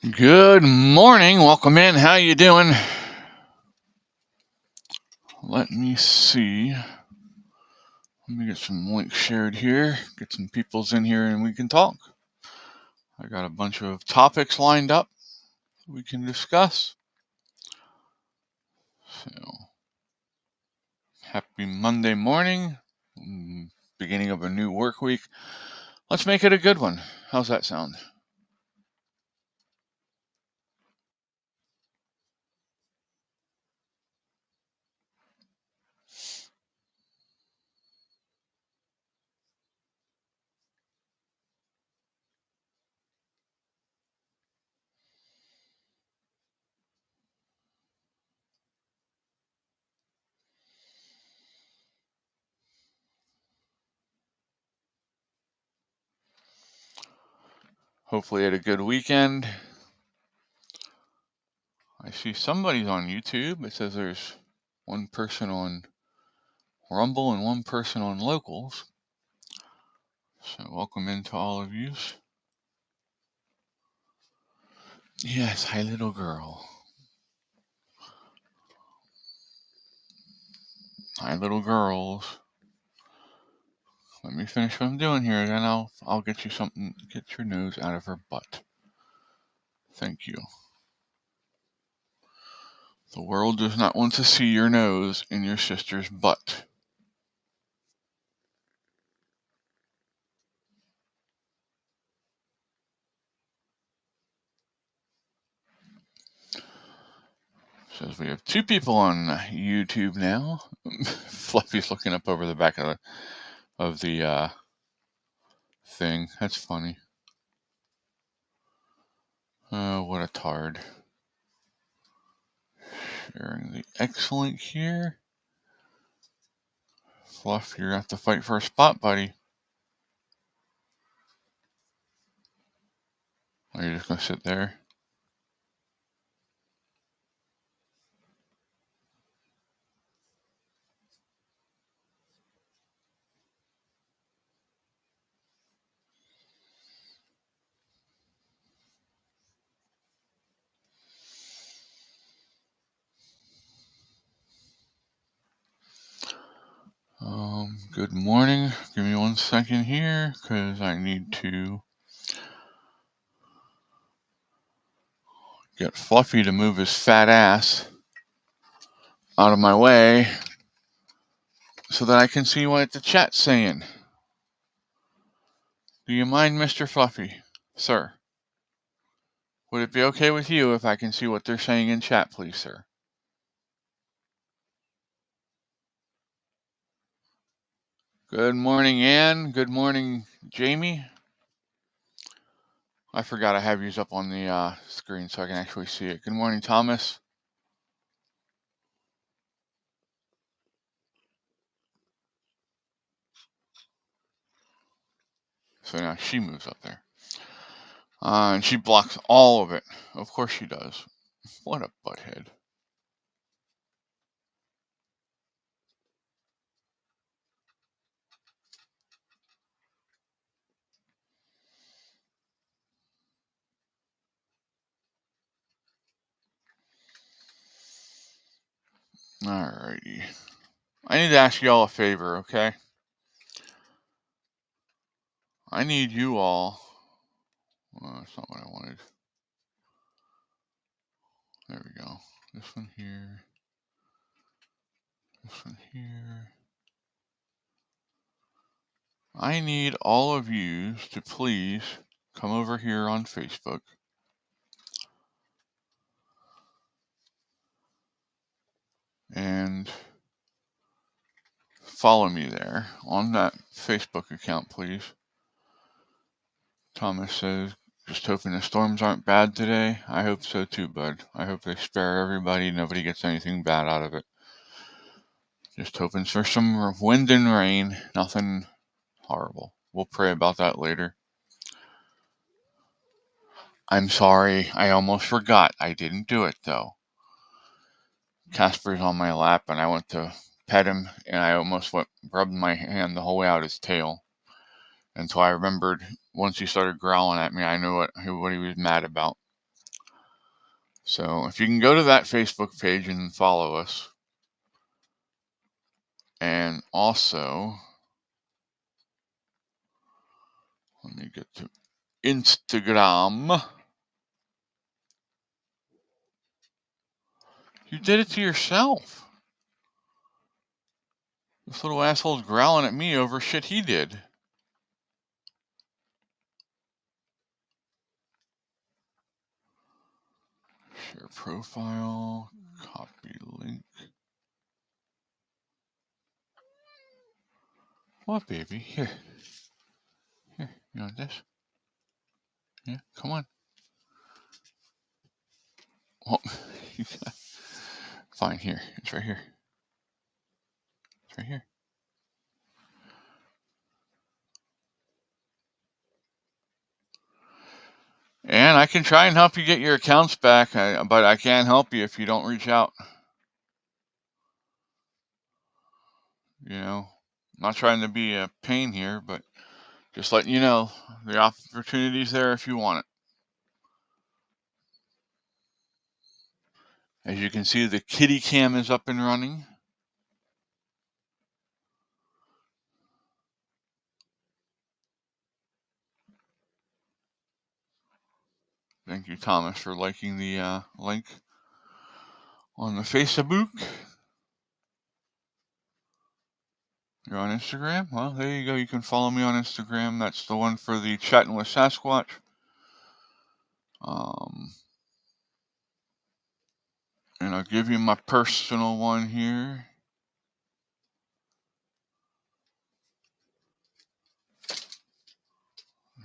Good morning. Welcome in. How you doing? Let me see. Let me get some links shared here. Get some peoples in here and we can talk. I got a bunch of topics lined up we can discuss. So, happy Monday morning. Beginning of a new work week. Let's make it a good one. How's that sound? Hopefully, you had a good weekend. I see somebody's on YouTube. It says there's one person on Rumble and one person on Locals. So welcome into all of you. Yes, hi little girl. Hi little girls. Let me finish what I'm doing here, then I'll get you something. Get your nose out of her butt. Thank you. The world does not want to see your nose in your sister's butt. Says we have two people on YouTube now. Fluffy's looking up over the back of the thing. That's funny. Oh, what a tard. Sharing the X link here. Fluff, you're going to have to fight for a spot, buddy. Or you're just going to sit there? Good morning. Give me 1 second here, because I need to get Fluffy to move his fat ass out of my way so that I can see what the chat's saying. Do you mind, Mr. Fluffy? Sir? Would it be okay with you if I can see what they're saying in chat, please, sir? Good morning, Ann. Good morning, Jamie. I forgot I have yous up on the screen so I can actually see it. Good morning, Thomas. So now she moves up there. And she blocks all of it. Of course she does. What a butthead. Alrighty. I need to ask y'all a favor, okay? I need you all. Well, that's not what I wanted. There we go. This one here. This one here. I need all of you to please come over here on Facebook and follow me there on that Facebook account, please. Thomas says, just hoping the storms aren't bad today. I hope so too, bud. I hope they spare everybody. Nobody gets anything bad out of it. Just hoping for some wind and rain. Nothing horrible. We'll pray about that later. I'm sorry. I almost forgot. I didn't do it, though. Casper's on my lap, and I went to pet him, and I almost rubbed my hand the whole way out his tail. Until I remembered, once he started growling at me, I knew what he was mad about. So if you can go to that Facebook page and follow us. And also, let me get to Instagram. You did it to yourself. This little asshole's growling at me over shit he did. Share profile, copy link. What, baby? Here. Here, you want this? Yeah, come on. Oh, fine, here. It's right here. It's right here. And I can try and help you get your accounts back, but I can't help you if you don't reach out. You know, I'm not trying to be a pain here, but just letting you know the opportunity's there if you want it. As you can see, the kitty cam is up and running. Thank you, Thomas, for liking the link on the Facebook. You're on Instagram? Well, there you go. You can follow me on Instagram. That's the one for the Chatting with Sasquatch. And I'll give you my personal one here.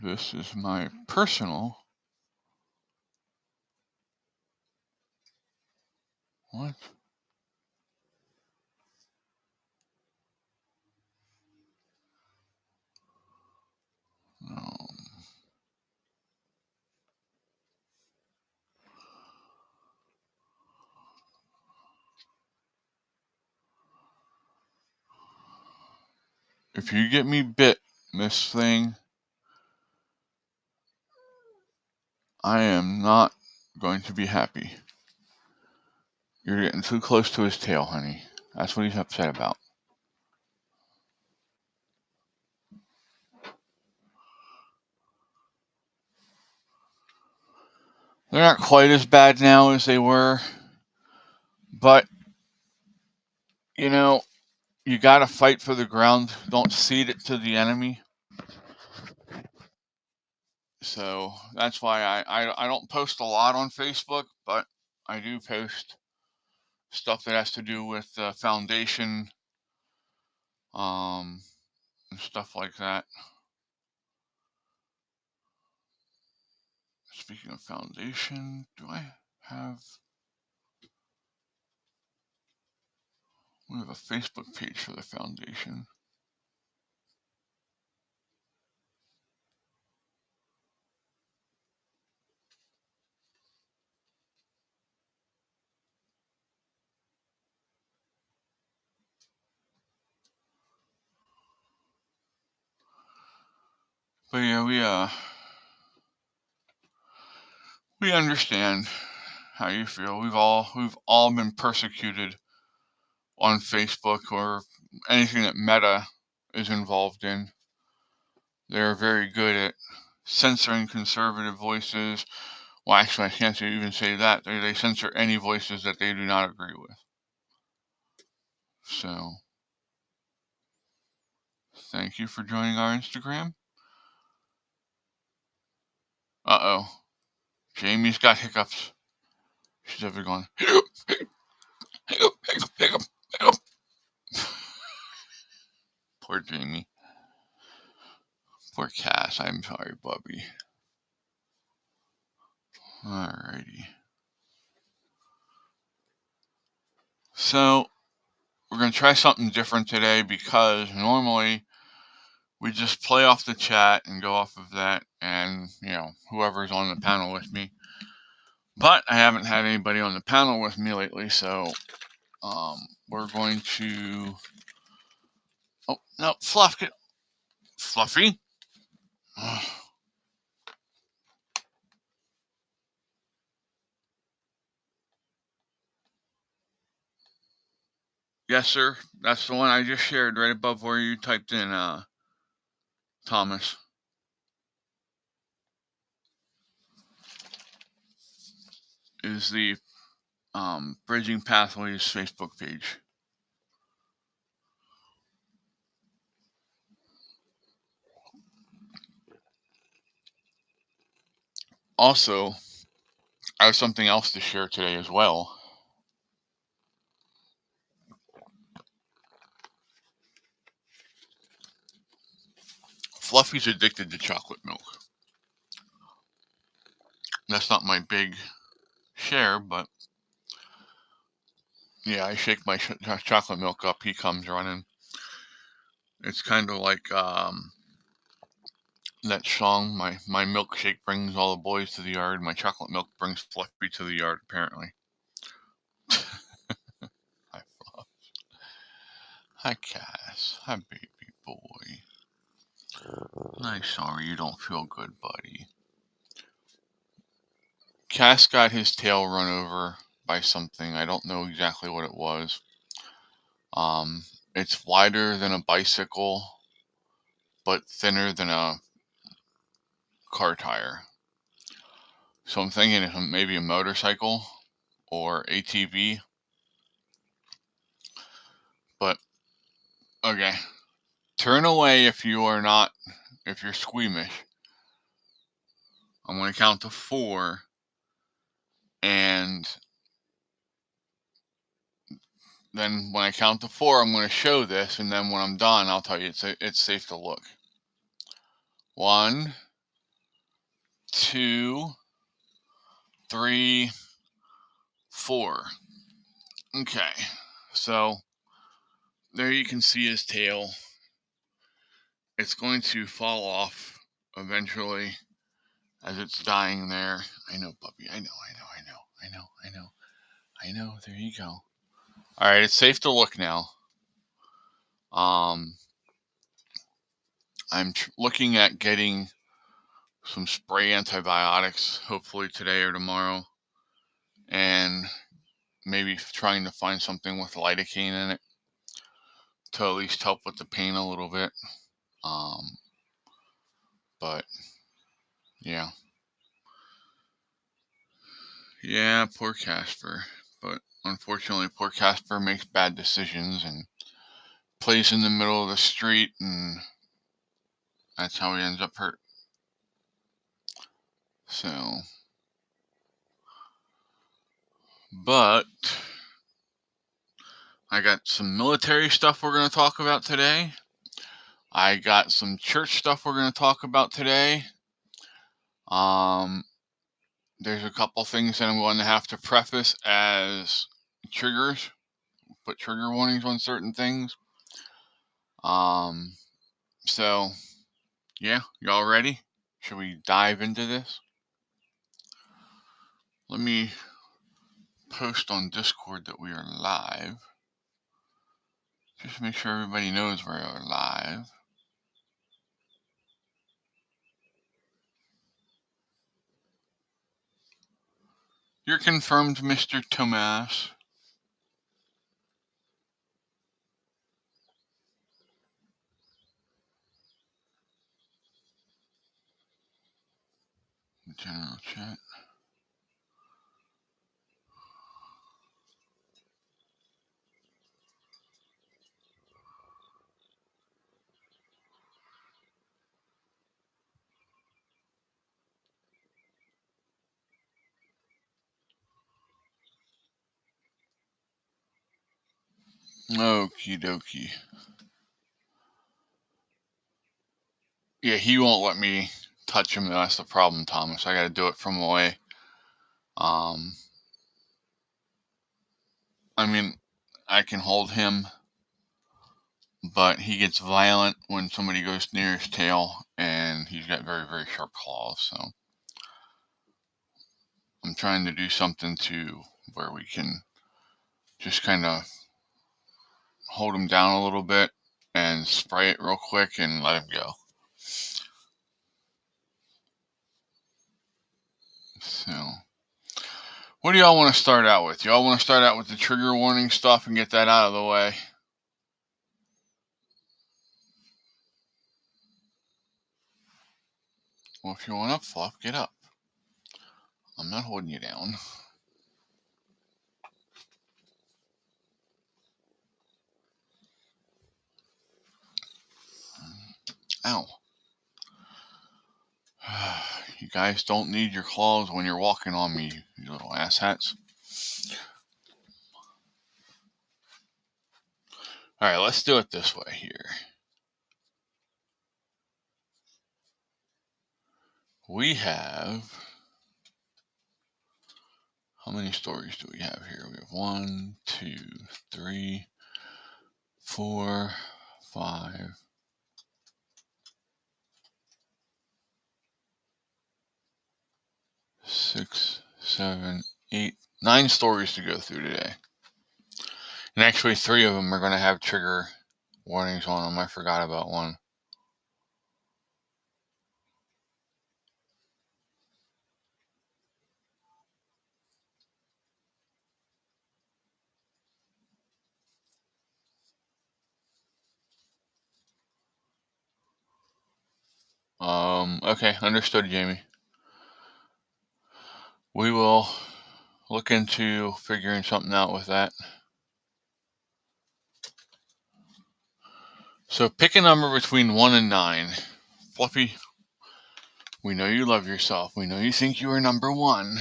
This is my personal. What? No. If you get me bit, this thing, I am not going to be happy. You're getting too close to his tail, honey. That's what he's upset about. They're not quite as bad now as they were, but, you know, you got to fight for the ground. Don't cede it to the enemy. So that's why I don't post a lot on Facebook, but I do post stuff that has to do with the foundation, and stuff like that. Speaking of foundation, do I have... We have a Facebook page for the foundation. But yeah, we understand how you feel. We've all been persecuted on Facebook or anything that Meta is involved in. They're very good at censoring conservative voices. Well, actually, I can't even say that. They censor any voices that they do not agree with. So, thank you for joining our Instagram. Uh-oh. Jamie's got hiccups. She's ever going, hiccup, hiccup, hiccup, hiccup, hiccup. Poor Jamie. Poor Cass. I'm sorry, Bubby. Alrighty. So, we're going to try something different today because normally we just play off the chat and go off of that and, you know, whoever's on the panel with me. But I haven't had anybody on the panel with me lately, so we're going to... Oh, no, Fluffy. Yes, sir. That's the one I just shared right above where you typed in, Thomas. Is the Bridging Pathways Facebook page. Also, I have something else to share today as well. Fluffy's addicted to chocolate milk. That's not my big share, but yeah, I shake my chocolate milk up. He comes running. It's kind of like that song, my milkshake brings all the boys to the yard. My chocolate milk brings Fluffy to the yard, apparently. Hi, Fluff. Hi, Cass. Hi, baby boy. I'm sorry you don't feel good, buddy. Cass got his tail run over by something. I don't know exactly what it was. It's wider than a bicycle, but thinner than a car tire. So I'm thinking it's maybe a motorcycle or ATV. But, okay. Turn away if you're squeamish. I'm going to count to 4. And then when I count to 4, I'm going to show this. And then when I'm done, I'll tell you it's safe to look. 1, 2, 3, 4. Okay. So there you can see his tail. It's going to fall off eventually as it's dying there. I know, puppy. I know. There you go. All right, it's safe to look now. I'm looking at getting some spray antibiotics, hopefully today or tomorrow, and maybe trying to find something with lidocaine in it to at least help with the pain a little bit. But yeah. Yeah, poor Casper. But unfortunately, poor Casper makes bad decisions and plays in the middle of the street, and that's how he ends up hurt. So, but I got some military stuff we're going to talk about today. I got some church stuff we're going to talk about today. There's a couple things that I'm going to have to preface as triggers, put trigger warnings on certain things. So, yeah, y'all ready? Should we dive into this? Let me post on Discord that we are live. Just make sure everybody knows we are live. You're confirmed, Mr. Tomas. General chat. Okie dokie. Yeah, he won't let me touch him. That's the problem, Thomas. I got to do it from away. I mean, I can hold him, but he gets violent when somebody goes near his tail, and he's got very, very sharp claws. So I'm trying to do something to where we can just kind of hold him down a little bit and spray it real quick and let him go. So, What do y'all want to start out with? Y'all want to start out with the trigger warning stuff and get that out of the way? Well, if you want up, Fluff, get up. I'm not holding you down. Ow. You guys don't need your claws when you're walking on me, you little asshats. Alright, let's do it this way here. We have... How many stories do we have here? We have 1, 2, 3, 4, 5, 6, 7, 8, 9 stories to go through today. And actually 3 of them are going to have trigger warnings on them. I forgot about one. Okay, understood, Jamie. We will look into figuring something out with that. So pick a number between 1 and 9. Fluffy, we know you love yourself. We know you think you are number 1.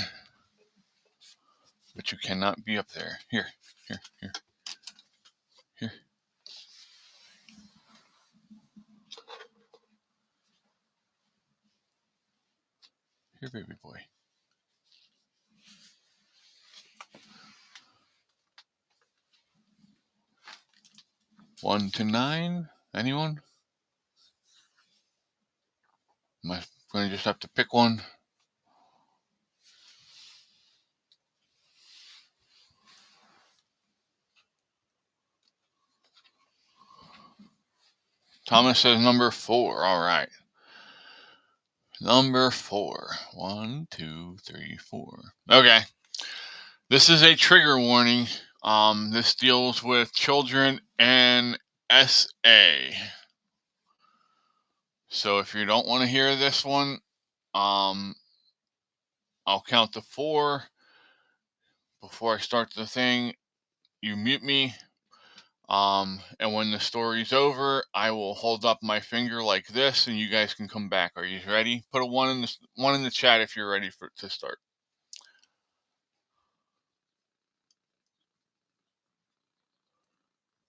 But you cannot be up there. Here. Here, baby boy. 1 to 9. Anyone? Am I going to just have to pick one? Thomas says number 4. All right. Number 4. 1, 2, 3, 4. Okay. This is a trigger warning. This deals with children and SA. So if you don't want to hear this one, I'll count to 4 before I start the thing. You mute me. And when the story's over, I will hold up my finger like this, and you guys can come back. Are you ready? Put a 1 in the chat if you're ready to start.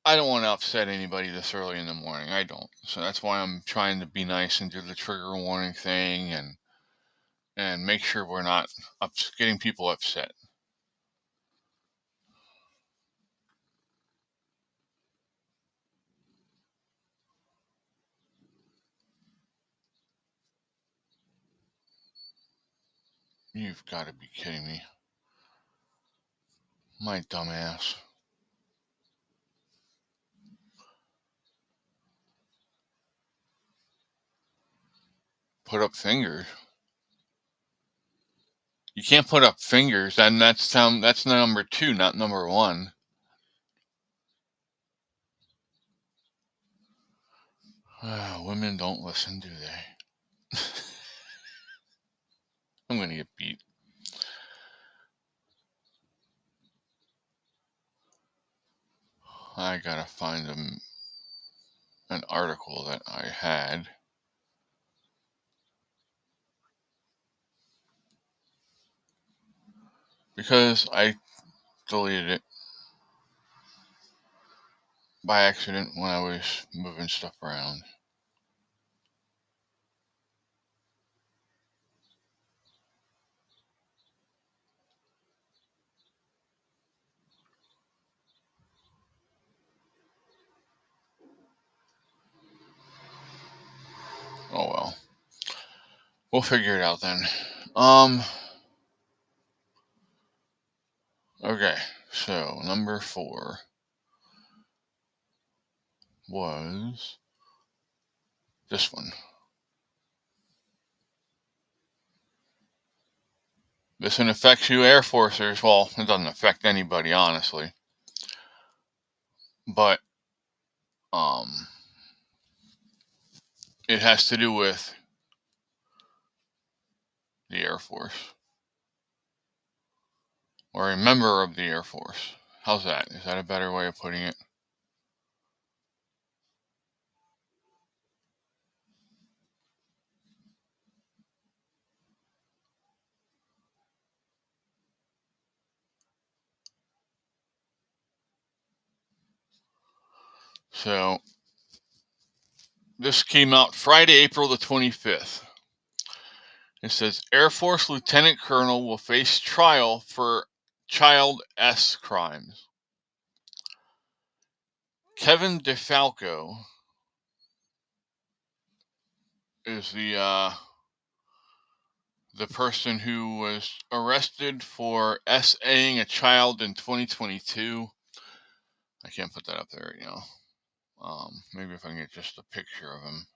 I don't want to upset anybody this early in the morning. I don't. So that's why I'm trying to be nice and do the trigger warning thing and make sure we're not getting people upset. You've got to be kidding me. My dumbass. Put up fingers. You can't put up fingers, and that's number 2, not number 1. Women don't listen, do they? I'm going to get beat. I gotta find an article that I had. Because I deleted it by accident when I was moving stuff around. Oh well. We'll figure it out then. Okay, so number 4 was this one. This one affects you Air Forcers. Well, it doesn't affect anybody, honestly. But it has to do with the Air Force. Or a member of the Air Force. How's that? Is that a better way of putting it? So, this came out Friday, April the 25th. It says Air Force Lieutenant Colonel will face trial for Child S crimes. Kevin DeFalco is the person who was arrested for SAing a child in 2022. I can't put that up there right now. Maybe if I can get just a picture of him.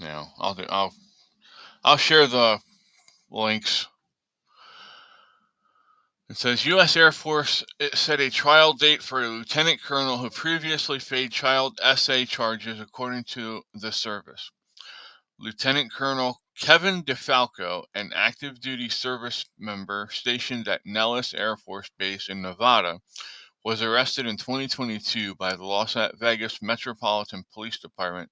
No, I'll share the links. It says U.S. Air Force set a trial date for a lieutenant colonel who previously faced child SA charges, according to the service. Lieutenant Colonel Kevin DeFalco, an active duty service member stationed at Nellis Air Force Base in Nevada, was arrested in 2022 by the Las Vegas Metropolitan Police Department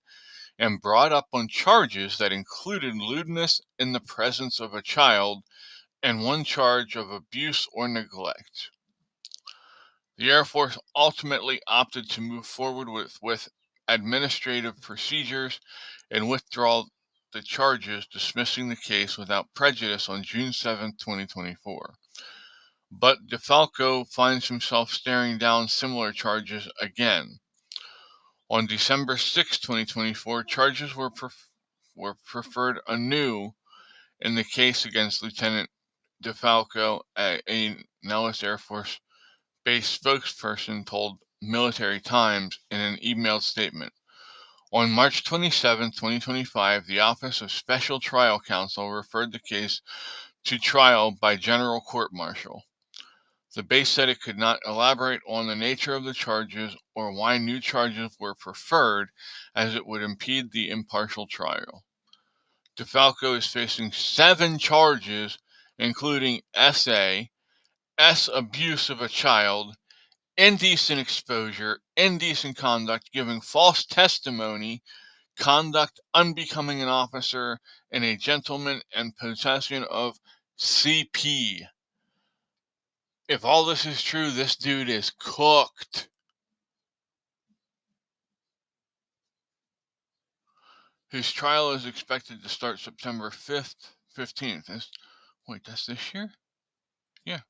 and brought up on charges that included lewdness in the presence of a child and one charge of abuse or neglect. The Air Force ultimately opted to move forward with administrative procedures and withdraw the charges, dismissing the case without prejudice on June 7, 2024. But DeFalco finds himself staring down similar charges again. On December 6, 2024, charges were preferred anew in the case against Lieutenant DeFalco, a Nellis Air Force Base spokesperson told Military Times in an emailed statement. On March 27, 2025, the Office of Special Trial Counsel referred the case to trial by General Court Martial. The base said it could not elaborate on the nature of the charges or why new charges were preferred, as it would impede the impartial trial. DeFalco is facing 7 charges, including SA, abuse of a child, indecent exposure, indecent conduct, giving false testimony, conduct unbecoming an officer and a gentleman, and possession of CP. If all this is true, this dude is cooked. His trial is expected to start September 15th. Wait, that's this year? Yeah.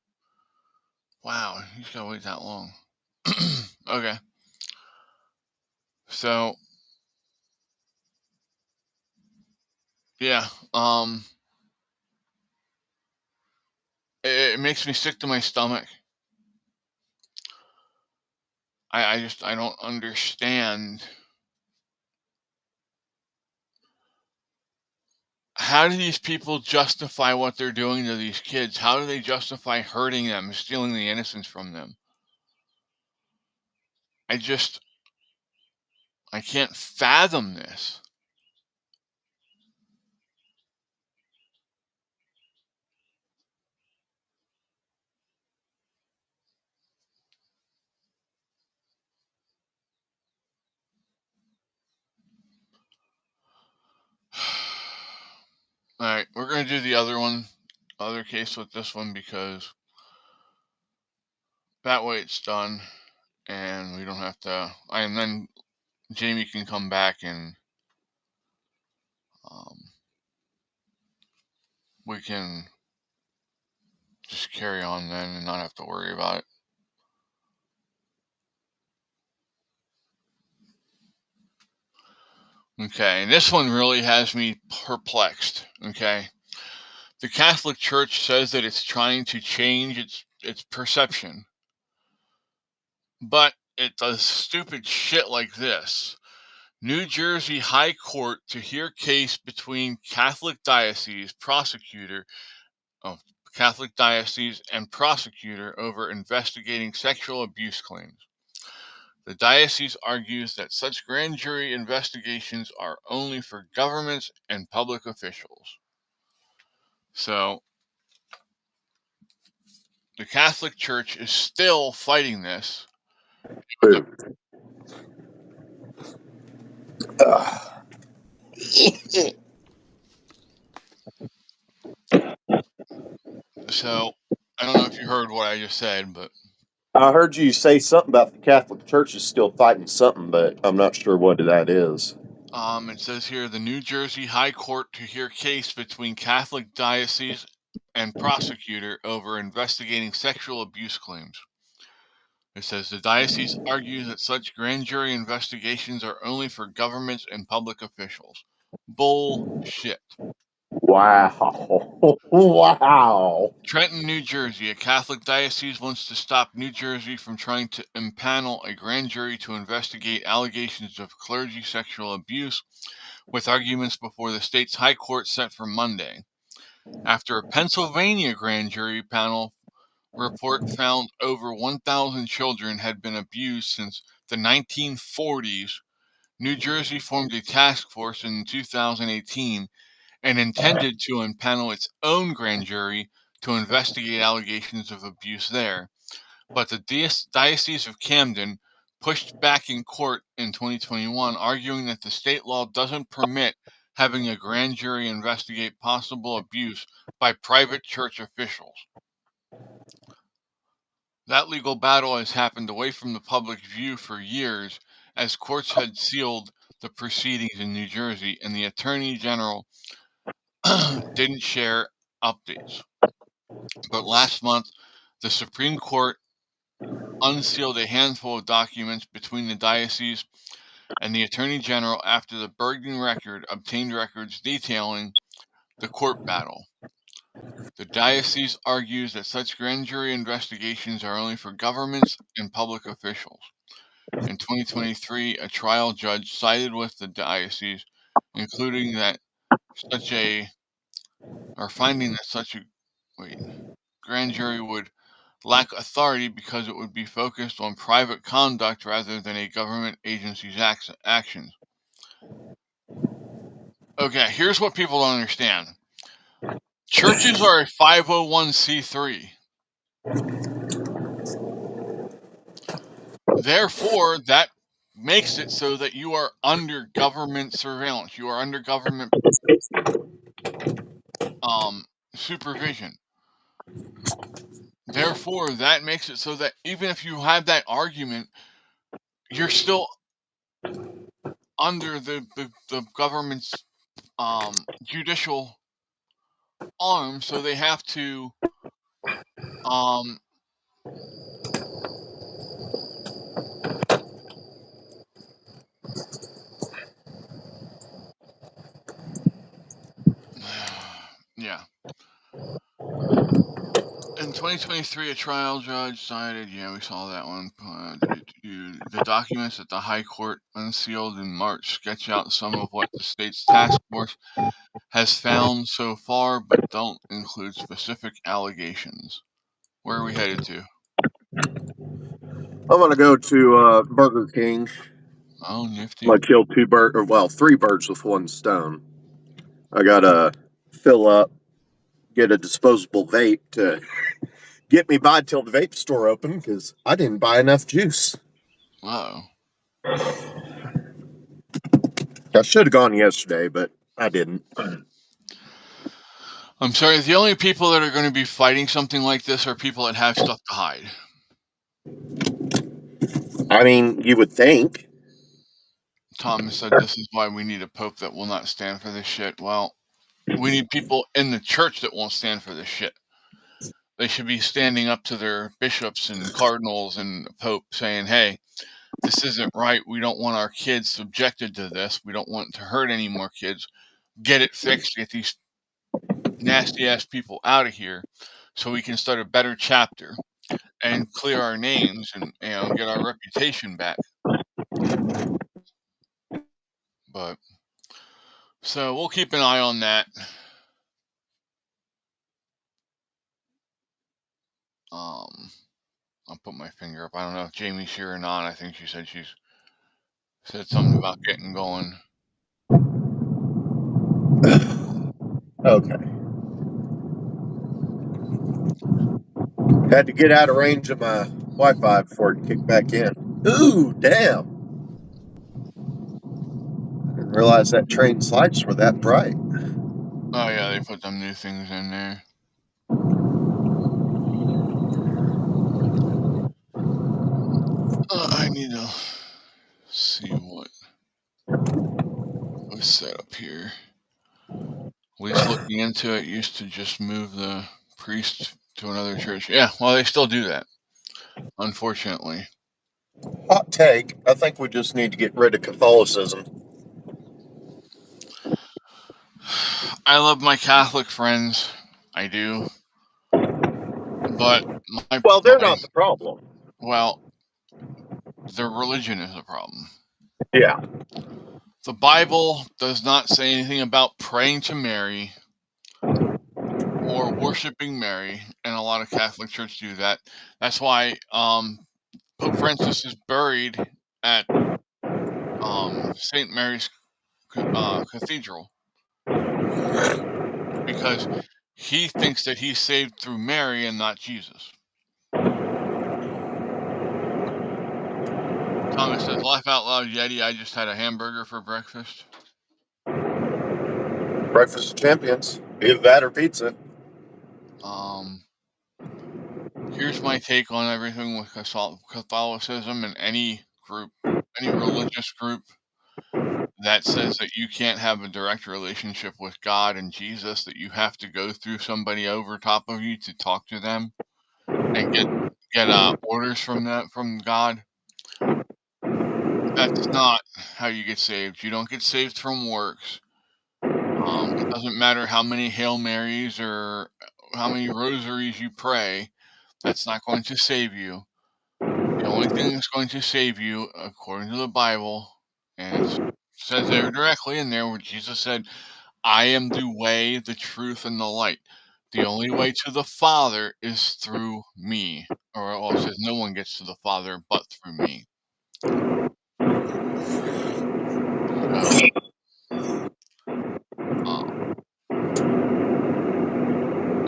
Wow, he's got to wait that long. Okay. So, yeah, it makes me sick to my stomach. I don't understand. How do these people justify what they're doing to these kids? How do they justify hurting them, stealing the innocence from them? I can't fathom this. All right, we're going to do the other case with this one, because that way it's done and we don't have to, and then Jamie can come back and we can just carry on then and not have to worry about it. Okay, and this one really has me perplexed. Okay, the Catholic Church says that it's trying to change its perception, but it does stupid shit like this. New Jersey High Court to hear case between Catholic diocese and prosecutor over investigating sexual abuse claims. The diocese argues that such grand jury investigations are only for governments and public officials. So, the Catholic Church is still fighting this. So, I don't know if you heard what I just said, but I heard you say something about the Catholic Church is still fighting something, but I'm not sure what that is. it says here the New Jersey High Court to hear case between Catholic diocese and prosecutor over investigating sexual abuse claims. It says the diocese argues that such grand jury investigations are only for governments and public officials. Bullshit. Wow. Wow. Trenton, New Jersey. A Catholic diocese wants to stop New Jersey from trying to impanel a grand jury to investigate allegations of clergy sexual abuse, with arguments before the state's high court set for Monday. After a Pennsylvania grand jury panel report found over 1,000 children had been abused since the 1940s, New Jersey formed a task force in 2018 and intended to impanel its own grand jury to investigate allegations of abuse there. But the Diocese of Camden pushed back in court in 2021, arguing that the state law doesn't permit having a grand jury investigate possible abuse by private church officials. That legal battle has happened away from the public view for years, as courts had sealed the proceedings in New Jersey and the Attorney General didn't share updates. But last month, the Supreme Court unsealed a handful of documents between the diocese and the Attorney General after the Bergen record obtained records detailing the court battle. The diocese argues that such grand jury investigations are only for governments and public officials. In 2023, a trial judge sided with the diocese, including that finding that such a grand jury would lack authority because it would be focused on private conduct rather than a government agency's actions. Okay, here's what people don't understand. Churches are a 501c3. Therefore, that makes it so that you are under government surveillance. You are under government supervision. Therefore, that makes it so that even if you have that argument, you're still under the government's judicial arm, so they have to yeah. In 2023, a trial judge cited, we saw that one. The documents that the High Court unsealed in March sketch out some of what the state's task force has found so far, but don't include specific allegations. Where are we headed to? I'm going to go to Burger King. Oh, nifty. I'm going to kill three birds with one stone. I got to fill up, get a disposable vape to get me by till the vape store open because I didn't buy enough juice. Uh-oh. I should have gone yesterday, but I didn't. I'm sorry, the only people that are going to be fighting something like this are people that have stuff to hide. I mean, you would think. Thomas said this is why we need a pope that will not stand for this shit. Well, we need people in the church that won't stand for this shit. They should be standing up to their bishops and cardinals and the pope saying, hey, this isn't right. We don't want our kids subjected to this. We don't want to hurt any more kids. Get it fixed. Get these nasty ass people out of here so we can start a better chapter and clear our names and get our reputation back. But so we'll keep an eye on that. I'll put my finger up. I don't know if Jamie's here or not. I think she said she's said something about getting going. Okay. Had to get out of range of my Wi-Fi before it kicked back in. Ooh, damn. Didn't realize that train's lights were that bright. Oh yeah, they put some new things in there. I need to see what was set up here. At least looking into it, used to just move the priest to another church. Yeah, well, they still do that, unfortunately. Hot take. I think we just need to get rid of Catholicism. I love my Catholic friends. I do. But Well, they're not the problem. well, their religion is the problem. Yeah. The Bible does not say anything about praying to Mary or worshiping Mary, and a lot of Catholic churches do that. That's why Pope Francis is buried at St. Mary's Cathedral, because he thinks that he's saved through Mary and not Jesus. Thomas says, "Laugh out loud, Yeti. I just had a hamburger for breakfast." Breakfast of champions. Either that or pizza. Here's my take on everything with Catholicism and any group, any religious group that says that you can't have a direct relationship with God and Jesus, that you have to go through somebody over top of you to talk to them and get orders from God. That's not how you get saved. You don't get saved from works. It doesn't matter how many Hail Marys or how many rosaries you pray. That's not going to save you. The only thing that's going to save you, according to the Bible, and it says there directly in there where Jesus said, "I am the way, the truth, and the light. The only way to the Father is through me." Or it says, "No one gets to the Father but through me." So,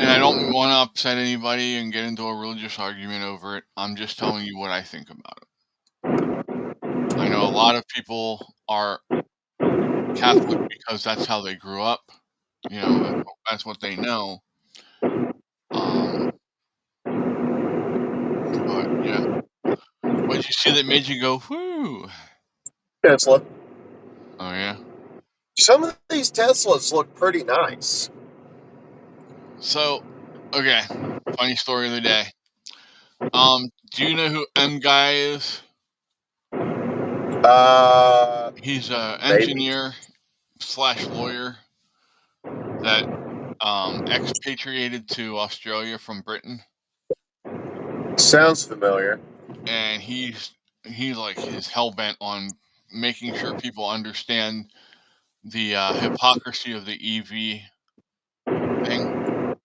and I don't want to upset anybody and get into a religious argument over it. I'm just telling you what I think about it. I know a lot of people are Catholic because that's how they grew up. You know, that's what they know. But yeah, what did you see that made you go, "Whoo"? Tesla. Oh yeah. Some of these Teslas look pretty nice. So, okay, funny story of the day. Do you know who M Guy is? He's an engineer / lawyer that expatriated to Australia from Britain, sounds familiar. and he's like his hell bent on making sure people understand the hypocrisy of the EV thing.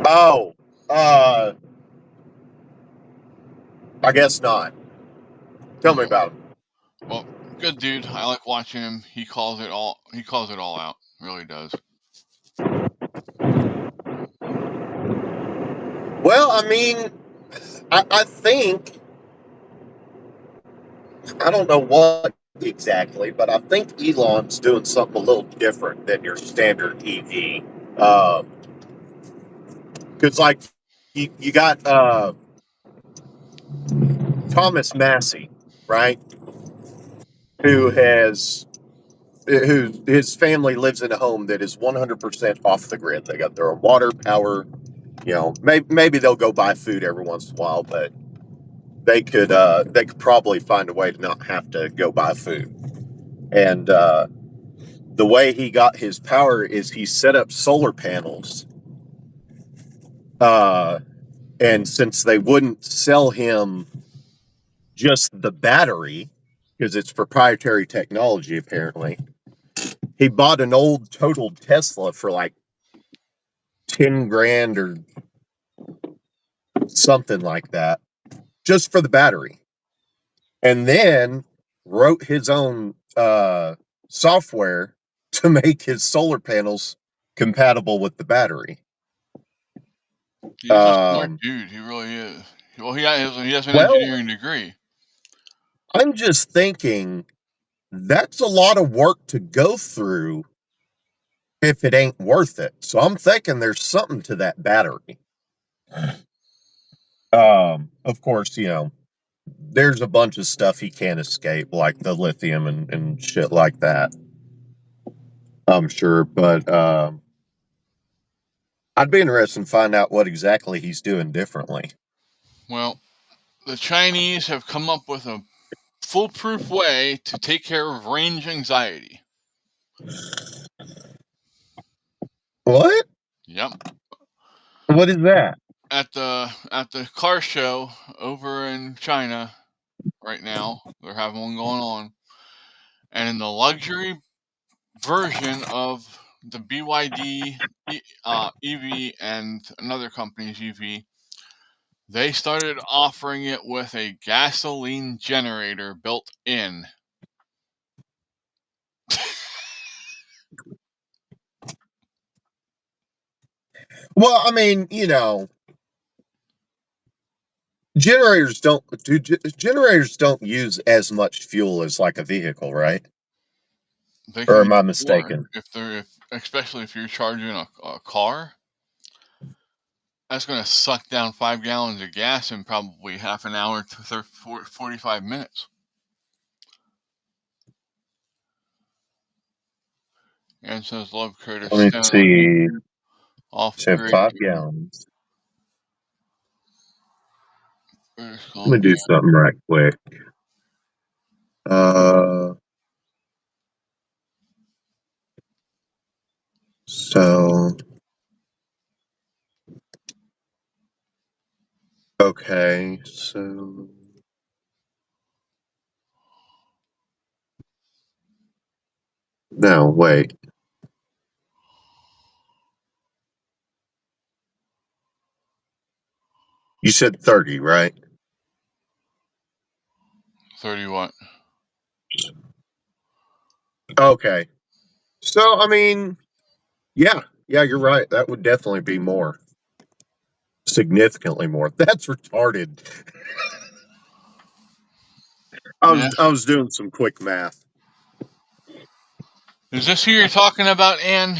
Oh, I guess not. Tell me about him. Well, good dude. I like watching him. He calls it all out. Really does. Well, I mean, I think, I don't know what exactly, but I think Elon's doing something a little different than your standard EV. Because, like, you got Thomas Massey, right? Who his family lives in a home that is 100% off the grid. They got their own water, power. You know, maybe they'll go buy food every once in a while, but they could probably find a way to not have to go buy food. And the way he got his power is he set up solar panels. And since they wouldn't sell him just the battery, because it's proprietary technology, apparently. He bought an old totaled Tesla for like 10 grand or something like that, just for the battery. And then wrote his own software to make his solar panels compatible with the battery. He's a smart dude. He really is. Well, he has an engineering degree. I'm just thinking that's a lot of work to go through if it ain't worth it. So I'm thinking there's something to that battery. Of course, there's a bunch of stuff he can't escape, like the lithium and shit like that. I'm sure, but I'd be interested in find out what exactly he's doing differently. Well, the Chinese have come up with a foolproof way to take care of range anxiety. What? Yep. What is that? At the car show over in China right now, they're having one going on, and in the luxury version of the BYD EV and another company's EV, they started offering it with a gasoline generator built in. Well, I mean, generators don't use as much fuel as like a vehicle, right? They Or can am I use more mistaken? especially if you're charging a car. That's going to suck down 5 gallons of gas in probably half an hour to 45 minutes. And says Love Curtis. Let me see. Off So grid. 5 gallons. Let me do something right quick. So okay, so no, wait. You said 30, right? 30 what? Okay. So, I mean, yeah, you're right. That would definitely be more. Significantly more. That's retarded. I was doing some quick math. Is this who you're talking about, Ann?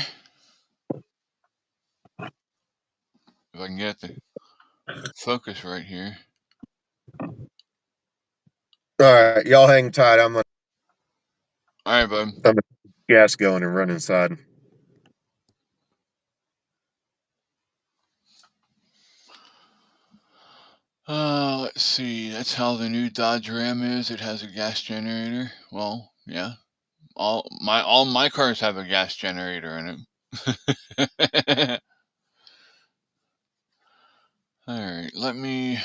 If I can get the focus right here. All right, y'all hang tight. I'm gonna All right, bud. gas going and run inside. Let's see. That's how the new Dodge Ram is. It has a gas generator. Well, yeah. All my cars have a gas generator in it. All right. Let me.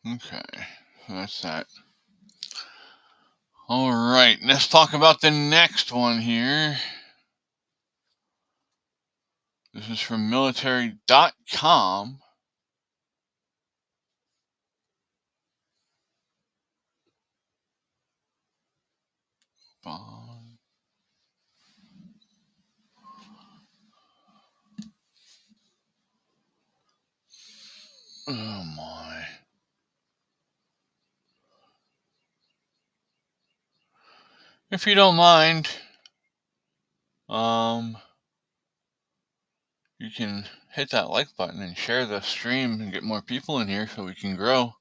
Okay. So that's that. All right. Let's talk about the next one here. This is from military.com. Oh my. If you don't mind, you can hit that like button and share the stream and get more people in here so we can grow.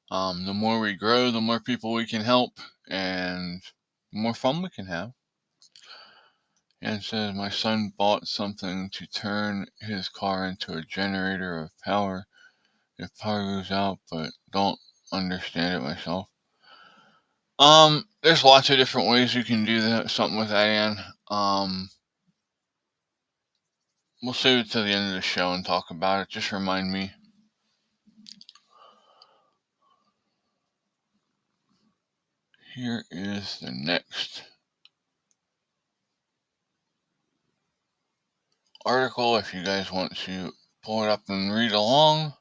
The more we grow, the more people we can help, and the more fun we can have. And it says, my son bought something to turn his car into a generator of power if power goes out, but don't understand it myself. There's lots of different ways you can do that, something with that, Ann. We'll save it to the end of the show and talk about it. Just remind me. Here is the next article if you guys want to pull it up and read along.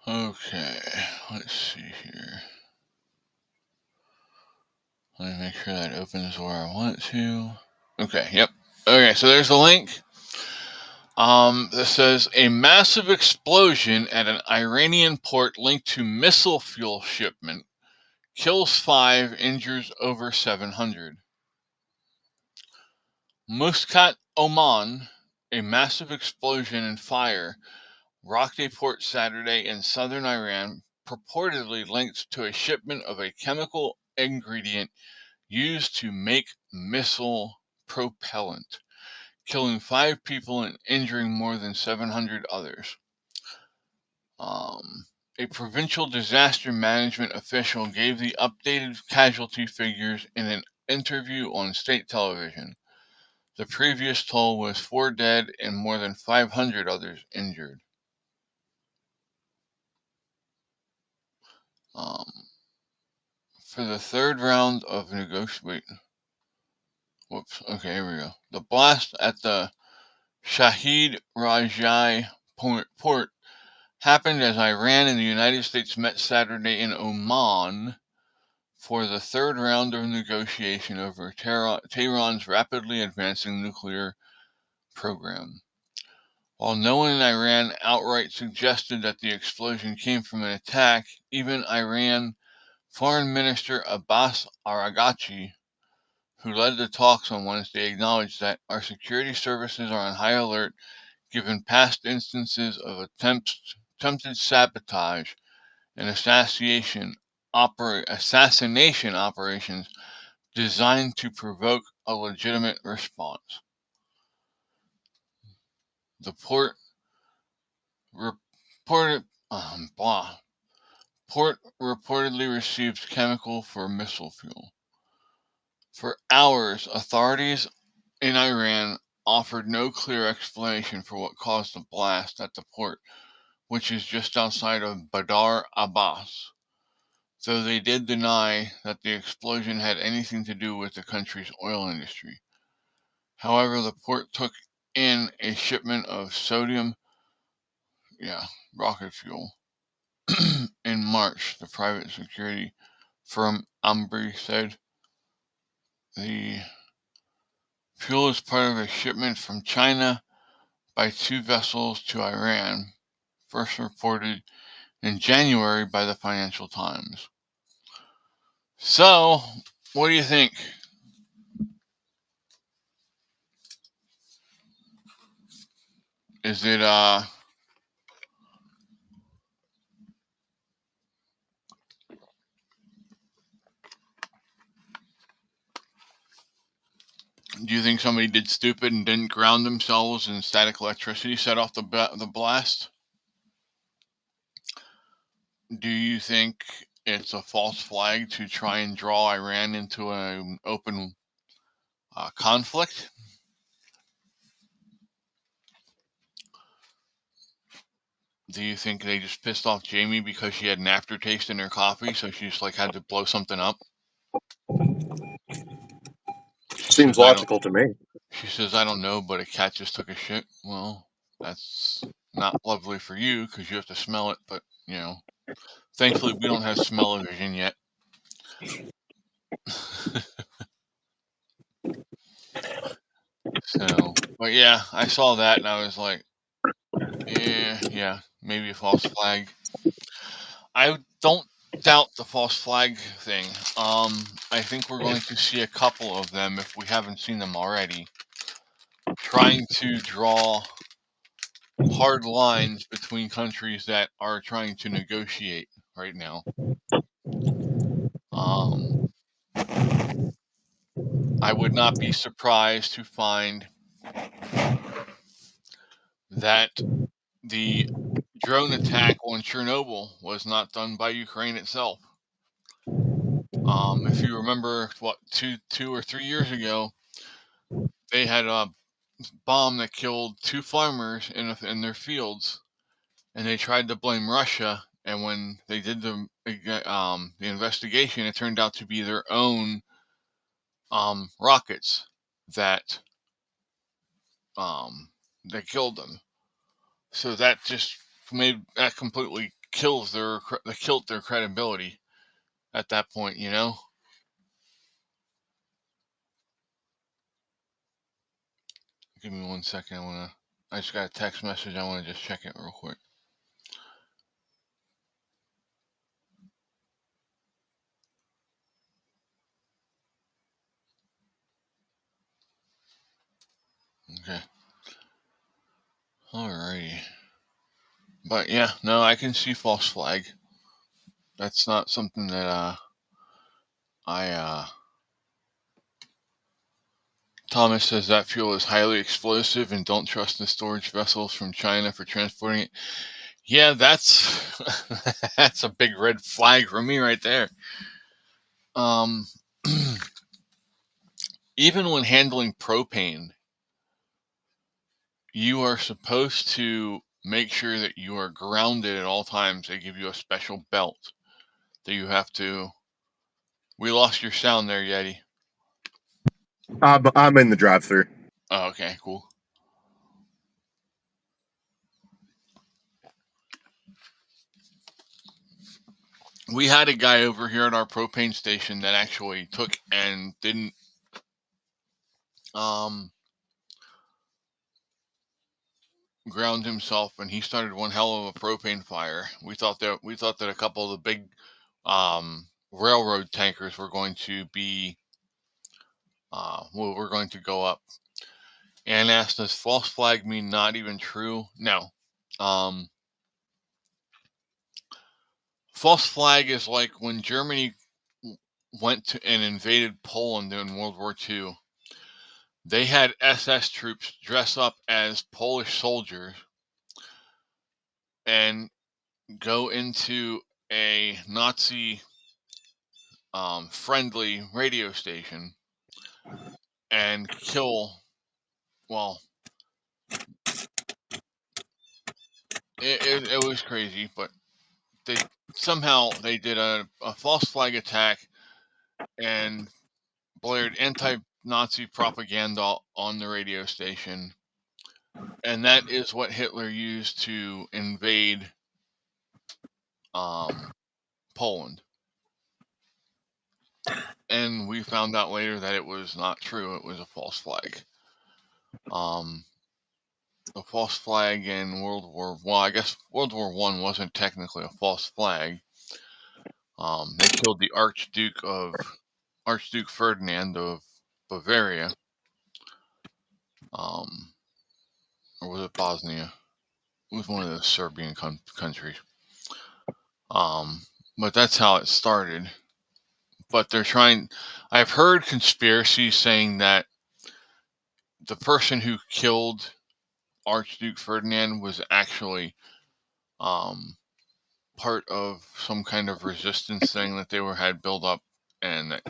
Okay, let's see here. Let me make sure that opens where I want it to. Okay, yep. Okay, so there's the link. That says a massive explosion at an Iranian port linked to missile fuel shipment kills 5, injures over 700. Muscat, Oman, a massive explosion and fire rocked a port Saturday in southern Iran, purportedly linked to a shipment of a chemical ingredient used to make missile propellant, killing 5 people and injuring more than 700 others. A provincial disaster management official gave the updated casualty figures in an interview on state television. The previous toll was 4 dead and more than 500 others injured. For the third round of negotiation, here we go. The blast at the Shahid Rajai port happened as Iran and the United States met Saturday in Oman for the third round of negotiation over Tehran's rapidly advancing nuclear program. While no one in Iran outright suggested that the explosion came from an attack, even Iran Foreign Minister Abbas Araghchi, who led the talks on Wednesday, acknowledged that our security services are on high alert given past instances of attempted sabotage and assassination operations designed to provoke a legitimate response. The port reportedly received chemical for missile fuel. For hours, authorities in Iran offered no clear explanation for what caused the blast at the port, which is just outside of Badar Abbas, though they did deny that the explosion had anything to do with the country's oil industry. However, the port took in a shipment of sodium rocket fuel in March, the private security firm Ambri said. The fuel is part of a shipment from China by 2 vessels to Iran, first reported in January by the Financial Times. So, what do you think? Is it, do you think somebody did stupid and didn't ground themselves and static electricity set off the blast? Do you think it's a false flag to try and draw Iran into an open conflict? Do you think they just pissed off Jamie because she had an aftertaste in her coffee, so she just had to blow something up? Seems logical to me. She says, I don't know, but a cat just took a shit. Well, that's not lovely for you because you have to smell it, but, thankfully we don't have smell-o-vision yet. So, but yeah, I saw that and I was like, yeah, maybe a false flag. I don't doubt the false flag thing. I think we're going to see a couple of them if we haven't seen them already, trying to draw hard lines between countries that are trying to negotiate right now. I would not be surprised to find that the drone attack on Chernobyl was not done by Ukraine itself. If you remember, what, two or 3 years ago, they had a bomb that killed 2 farmers in their fields, and they tried to blame Russia. And when they did the investigation, it turned out to be their own rockets that that killed them. So that just completely killed their credibility at that point, you know. Give me 1 second. I just got a text message. I want to just check it real quick. Okay. Alrighty. But yeah, no, I can see false flag. That's not something that Thomas says that fuel is highly explosive and don't trust the storage vessels from China for transporting it. Yeah, that's that's a big red flag for me right there. Even when handling propane, you are supposed to make sure that you are grounded at all times. They give you a special belt that you have to. We lost your sound there, Yeti. I'm in the drive-thru. Oh, okay, cool. We had a guy over here at our propane station that actually took and didn't ground himself, and he started one hell of a propane fire. We thought that a couple of the big railroad tankers were going to be we're going to go up. And asked, does false flag mean not even true? No. False flag is like when Germany went to and invaded Poland in World War II. They had SS troops dress up as Polish soldiers and go into a Nazi friendly radio station and kill. Well, it was crazy, but they did a false flag attack and blared anti-Nazi propaganda on the radio station, and that is what Hitler used to invade Poland. And we found out later that it was not true; it was a false flag. The false flag in World War I guess World War I wasn't technically a false flag. They killed the Archduke Ferdinand of Bavaria. Or was it Bosnia? It was one of the Serbian countries. But that's how it started. But they're trying. I've heard conspiracies saying that the person who killed Archduke Ferdinand was actually part of some kind of resistance thing that they had built up, and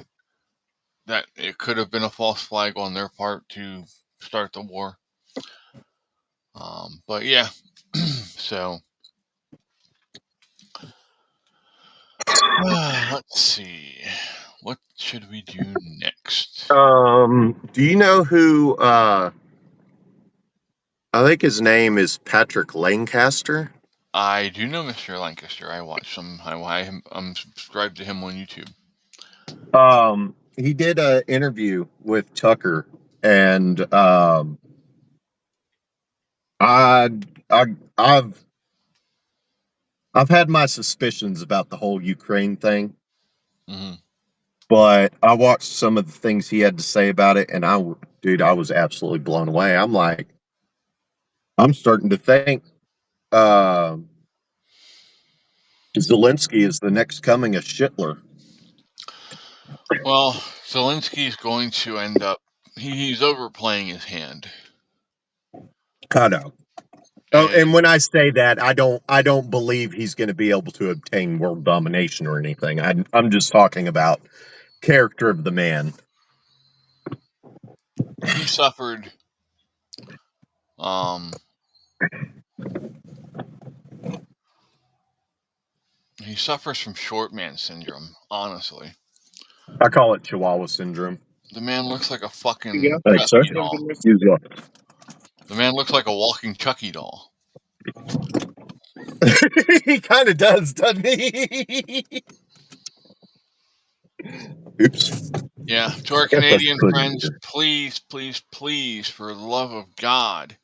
that it could have been a false flag on their part to start the war. But yeah, so let's see. What should we do next? Do you know who? I think his name is Patrick Lancaster. I do know Mr. Lancaster. I watch some. I'm subscribed to him on YouTube. He did an interview with Tucker, and I've had my suspicions about the whole Ukraine thing, but I watched some of the things he had to say about it, and I was absolutely blown away. I'm like, I'm starting to think Zelensky is the next coming of Hitler. Well, Zelensky's going to end up. He's overplaying his hand. I know. Oh, and when I say that, I don't believe he's going to be able to obtain world domination or anything. I'm just talking about character of the man. He suffered. He suffers from short man syndrome. Honestly, I call it Chihuahua syndrome. the man looks like a fucking Thanks, sir. Chucky doll. The man looks like a walking Chucky doll. He kind of does, doesn't he? Oops. Yeah, to our Canadian friends, please, please, please, for the love of God,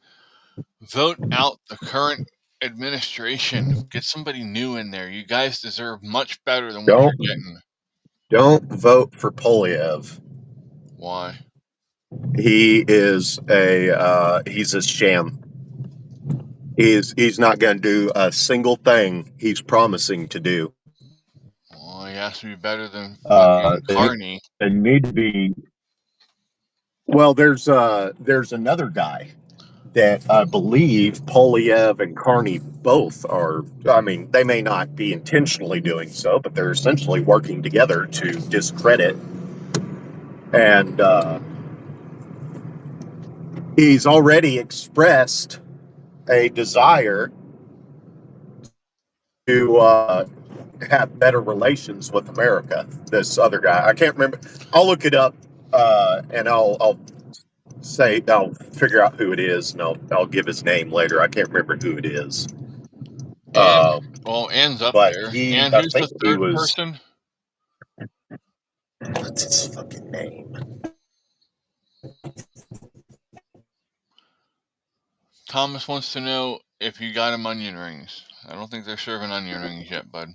vote out the current administration. Get somebody new in there. You guys deserve much better than what you're getting. Don't vote for Polyev. Why? He is he's a sham. He's not going to do a single thing he's promising to do. Well, he has to be better than fucking Carney. They need to be. Well, there's another guy that I believe Polyev and Carney both are. I mean, they may not be intentionally doing so, but they're essentially working together to discredit. And he's already expressed a desire to have better relations with America. This other guy, I can't remember. I'll look it up and I'll figure out who it is, and I'll give his name later. I can't remember who it is. Well, Ann's up there. And who's the third person? What's his fucking name? Thomas wants to know if you got him onion rings. I don't think they're serving onion rings yet, bud.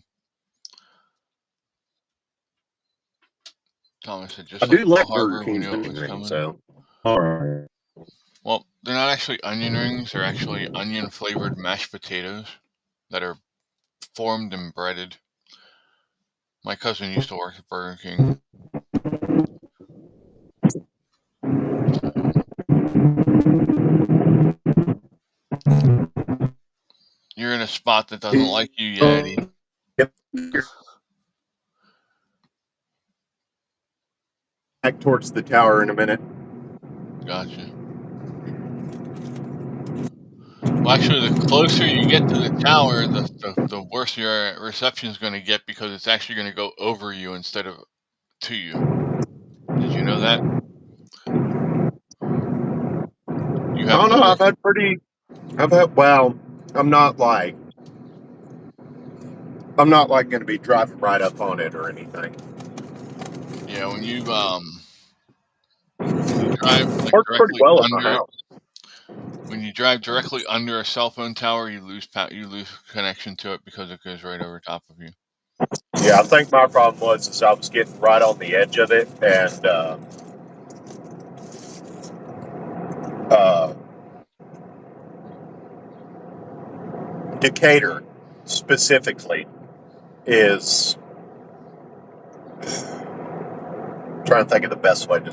Thomas said just I do like Harbor, we knew it was coming. So, all right. Well, they're not actually onion rings. They're actually onion-flavored mashed potatoes that are formed and breaded. My cousin used to work at Burger King. You're in a spot that doesn't like you, Yeti. Back towards the tower in a minute. Gotcha. Well, actually, the closer you get to the tower, the worse your reception is going to get, because it's actually going to go over you instead of to you. Did you know that? I don't know. Well, I'm not like going to be driving right up on it or anything. Yeah, when you drive like pretty well at my house. When you drive directly under a cell phone tower, you lose connection to it because it goes right over top of you. Yeah, I think my problem was I was getting right on the edge of it, and Decatur specifically is trying to think of the best way to.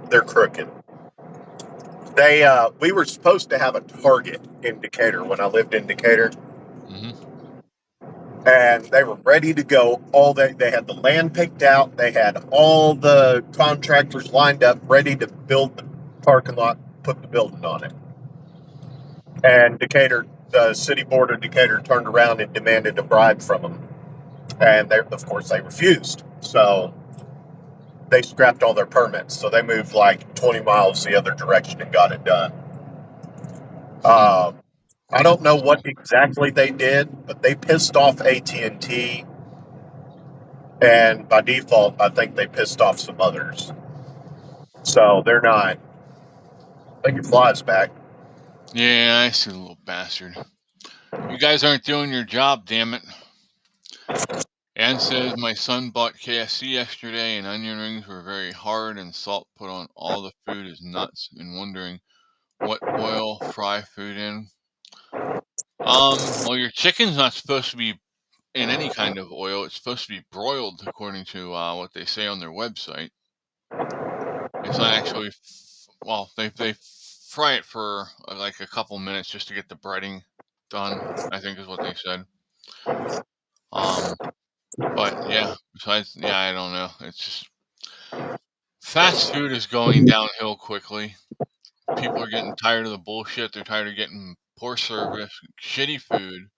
They're crooked. We were supposed to have a Target in Decatur when I lived in Decatur. And they were ready to go. They had the land picked out. They had all the contractors lined up, ready to build the parking lot, put the building on it. And Decatur, the city board of Decatur, turned around and demanded a bribe from them. And of course, they refused. So they scrapped all their permits. So they moved like 20 miles the other direction and got it done. I don't know what exactly they did, but they pissed off AT&T And by default, I think they pissed off some others. So they're not. I think it flies back. Yeah, I see the little bastard. You guys aren't doing your job, damn it. Ann says, my son bought KFC yesterday and onion rings were very hard and salt put on all the food is nuts and wondering what oil fry food in. Well, your chicken's not supposed to be in any kind of oil. It's supposed to be broiled according to what they say on their website. It's not actually, well, they fry it for like a couple minutes just to get the breading done, I think is what they said. But yeah, besides, yeah, I don't know. It's just fast food is going downhill quickly. People are getting tired of the bullshit. They're tired of getting poor service, shitty food,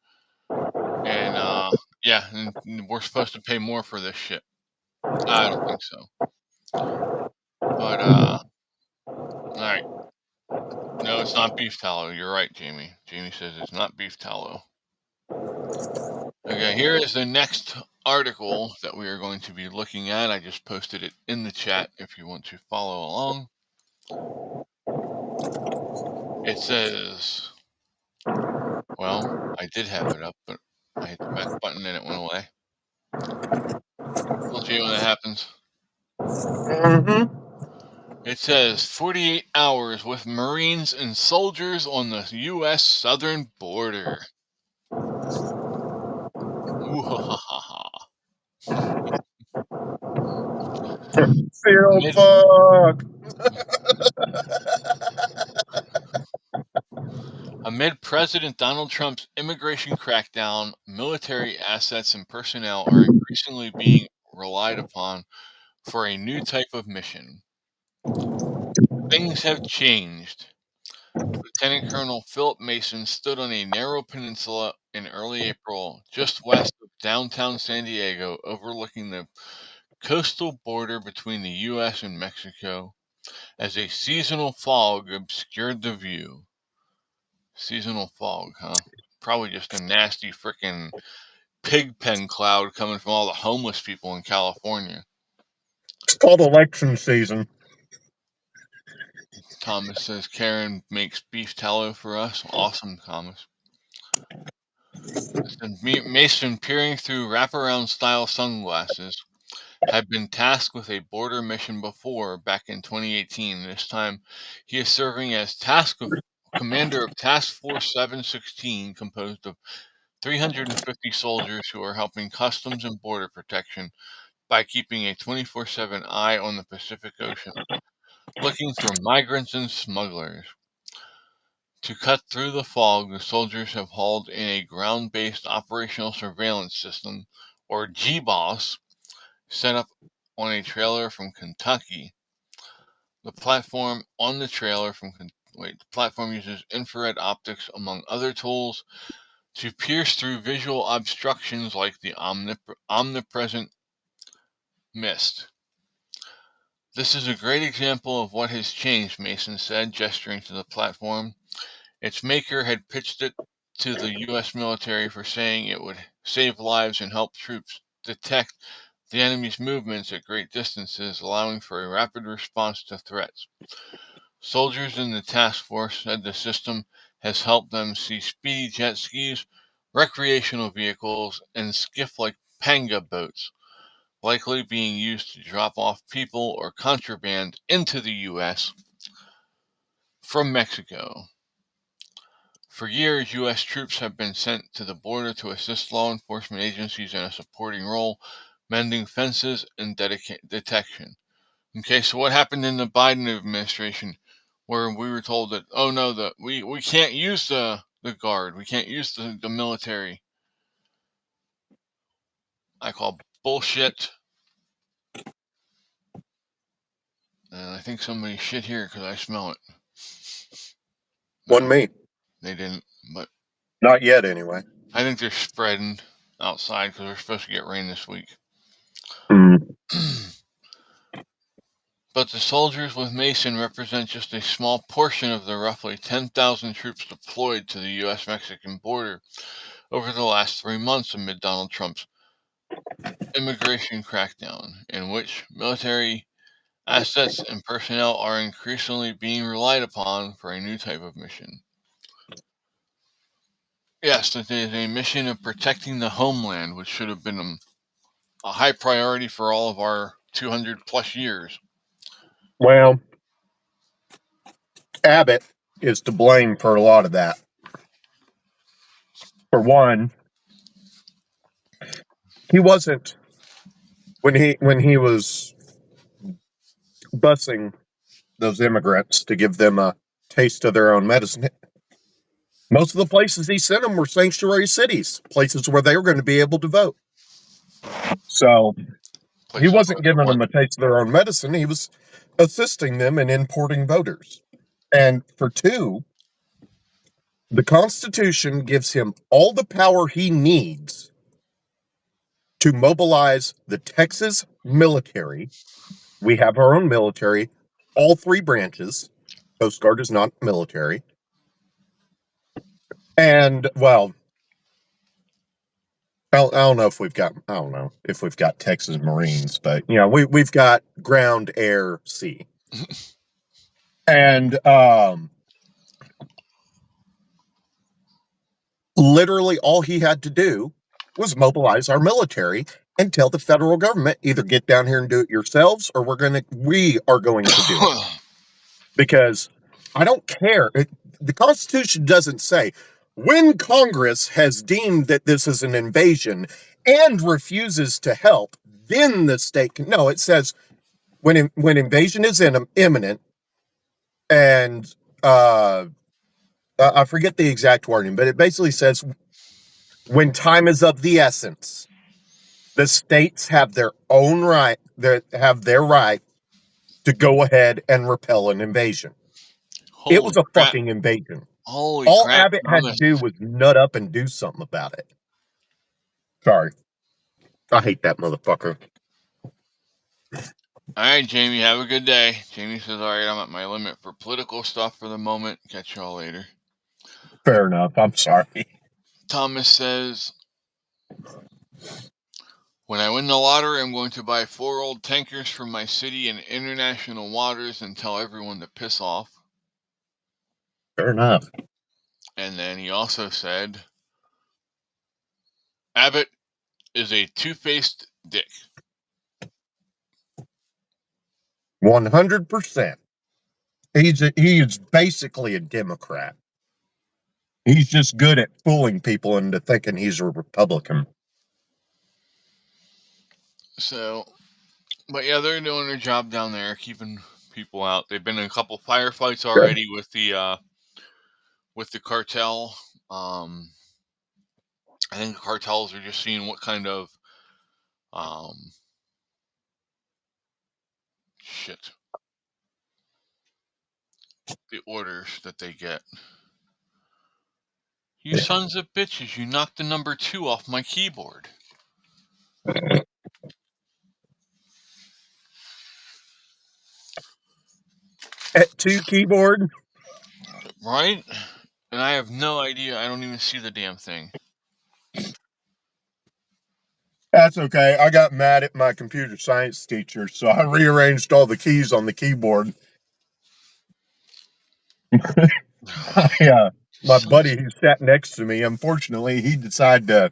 and yeah, and we're supposed to pay more for this shit. I don't think so. But all right. No, it's not beef tallow. You're right, Jamie. Jamie says it's not beef tallow. Okay, here is the next article that we are going to be looking at. I just posted it in the chat if you want to follow along. It says, well, I did have it up, but I hit the back button and it went away. We'll see when that happens. Mm-hmm. It says 48 hours with Marines and soldiers on the U.S. southern border. Ooh-ha-ha-ha. Feel Amid, fuck. amid President Donald Trump's immigration crackdown, military assets and personnel are increasingly being relied upon for a new type of mission. Things have changed. Lieutenant Colonel Philip Mason stood on a narrow peninsula in early April, just west of downtown San Diego, overlooking the coastal border between the U.S. and Mexico, as a seasonal fog obscured the view. Seasonal fog, huh? Probably just a nasty frickin' pig pen cloud coming from all the homeless people in California. It's called election season. Thomas says Karen makes beef tallow for us. Awesome, Thomas. Mason, peering through wraparound style sunglasses, had been tasked with a border mission before back in 2018. This time he is serving as commander of Task Force 716, composed of 350 soldiers who are helping Customs and Border Protection by keeping a 24/7 eye on the Pacific Ocean, looking for migrants and smugglers. To cut through the fog, the soldiers have hauled in a ground-based operational surveillance system, or GBOSS, set up on a trailer from Kentucky. The platform uses infrared optics among other tools to pierce through visual obstructions like the omnipresent mist. This is a great example of what has changed, Mason said, gesturing to the platform. Its maker had pitched it to the U.S. military for saying it would save lives and help troops detect the enemy's movements at great distances, allowing for a rapid response to threats. Soldiers in the task force said the system has helped them see speedy jet skis, recreational vehicles, and skiff-like panga boats, likely being used to drop off people or contraband into the U.S. from Mexico. For years, U.S. troops have been sent to the border to assist law enforcement agencies in a supporting role, mending fences and detection. Okay, so what happened in the Biden administration where we were told that, oh no, we can't use the guard, we can't use the military? I call bullshit. And I think somebody shit here because I smell it. Wasn't me. They didn't, but Not yet, anyway. I think they're spreading outside because we're supposed to get rain this week. But the soldiers with Mason represent just a small portion of the roughly 10,000 troops deployed to the U.S.-Mexican border over the last 3 months amid Donald Trump's immigration crackdown, in which military assets and personnel are increasingly being relied upon for a new type of mission. Yes, it is a mission of protecting the homeland, which should have been a high priority for all of our 200 plus years. Well, Abbott is to blame for a lot of that. For one, he wasn't when he was busing those immigrants to give them a taste of their own medicine. Most of the places he sent them were sanctuary cities, places where they were going to be able to vote. So he Places wasn't where they giving want. them a taste of their own medicine. He was assisting them in importing voters. And for two, the Constitution gives him all the power he needs to mobilize the Texas military. We have our own military, all three branches. Coast Guard is not military. And, well, I don't know if we've got, I don't know if we've got Texas Marines, but, you know, we've got ground, air, sea. And literally all he had to do was mobilize our military and tell the federal government, either get down here and do it yourselves, or we are going to do it. Because I don't care. The Constitution doesn't say when Congress has deemed that this is an invasion and refuses to help, then the state can. No, it says when invasion is imminent, and I forget the exact wording, but it basically says when time is of the essence, the states have their own right, have their right to go ahead and repel an invasion. It Holy was a crap. fucking invasion. Holy All crap, Abbott had to Thomas. do was nut up and do something about it. Sorry. I hate that motherfucker. All right, Jamie, have a good day. Jamie says, all right, I'm at my limit for political stuff for the moment. Catch y'all later. Fair enough. I'm sorry. Thomas says, when I win the lottery, I'm going to buy 4 old tankers from my city in international waters and tell everyone to piss off. Fair enough. And then he also said, Abbott is a two-faced dick. 100%. He's basically a Democrat. He's just good at fooling people into thinking he's a Republican. So, but yeah, they're doing their job down there, keeping people out. They've been in a couple firefights already with the cartel. I think the cartels are just seeing what kind of shit the orders that they get. You sons of bitches! You knocked the number 2 off my keyboard. At 2 keyboard? Right? And I have no idea. I don't even see the damn thing. That's okay. I got mad at my computer science teacher, so I rearranged all the keys on the keyboard. My buddy who sat next to me, unfortunately, he decided to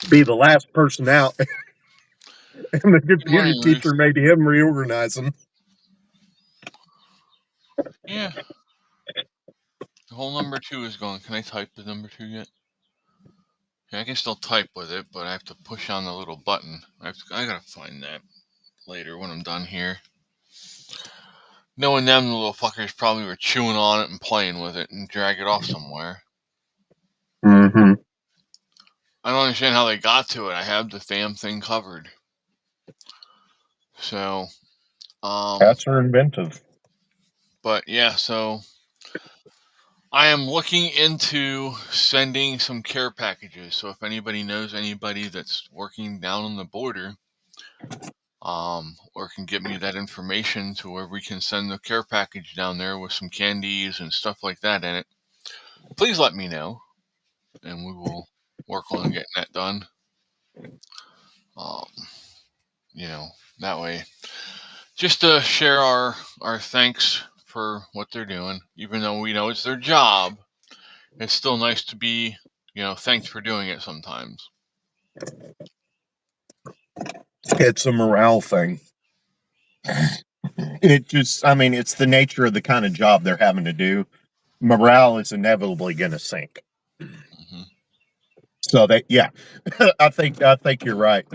be the last person out, and the computer teacher made him reorganize them. Yeah. The whole number 2 is going. Can I type the number 2 yet? Yeah, I can still type with it, but I have to push on the little button. I gotta find that later when I'm done here. Knowing them, the little fuckers probably were chewing on it and playing with it and drag it off somewhere. Mm-hmm. I don't understand how they got to it. I have the damn thing covered. So, Cats are inventive. But yeah, so I am looking into sending some care packages. So if anybody knows anybody that's working down on the border, or can give me that information to where we can send the care package down there with some candies and stuff like that in it, please let me know, and we will work on getting that done. That way, just to share our thanks for what they're doing, even though we know it's their job. It's still nice to be, thanked for doing it sometimes. It's a morale thing. It's the nature of the kind of job they're having to do. Morale is inevitably going to sink. Mm-hmm. So I think you're right.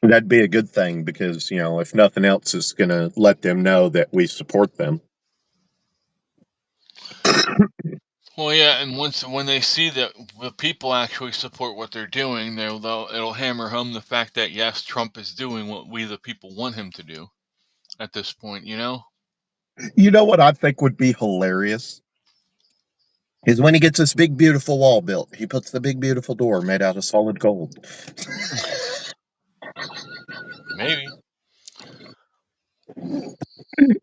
That'd be a good thing because if nothing else, is going to let them know that we support them. Well, yeah, and when they see that the people actually support what they're doing, it'll hammer home the fact that yes, Trump is doing what we the people want him to do. At this point, You know what I think would be hilarious is when he gets this big beautiful wall built. He puts the big beautiful door made out of solid gold. Maybe.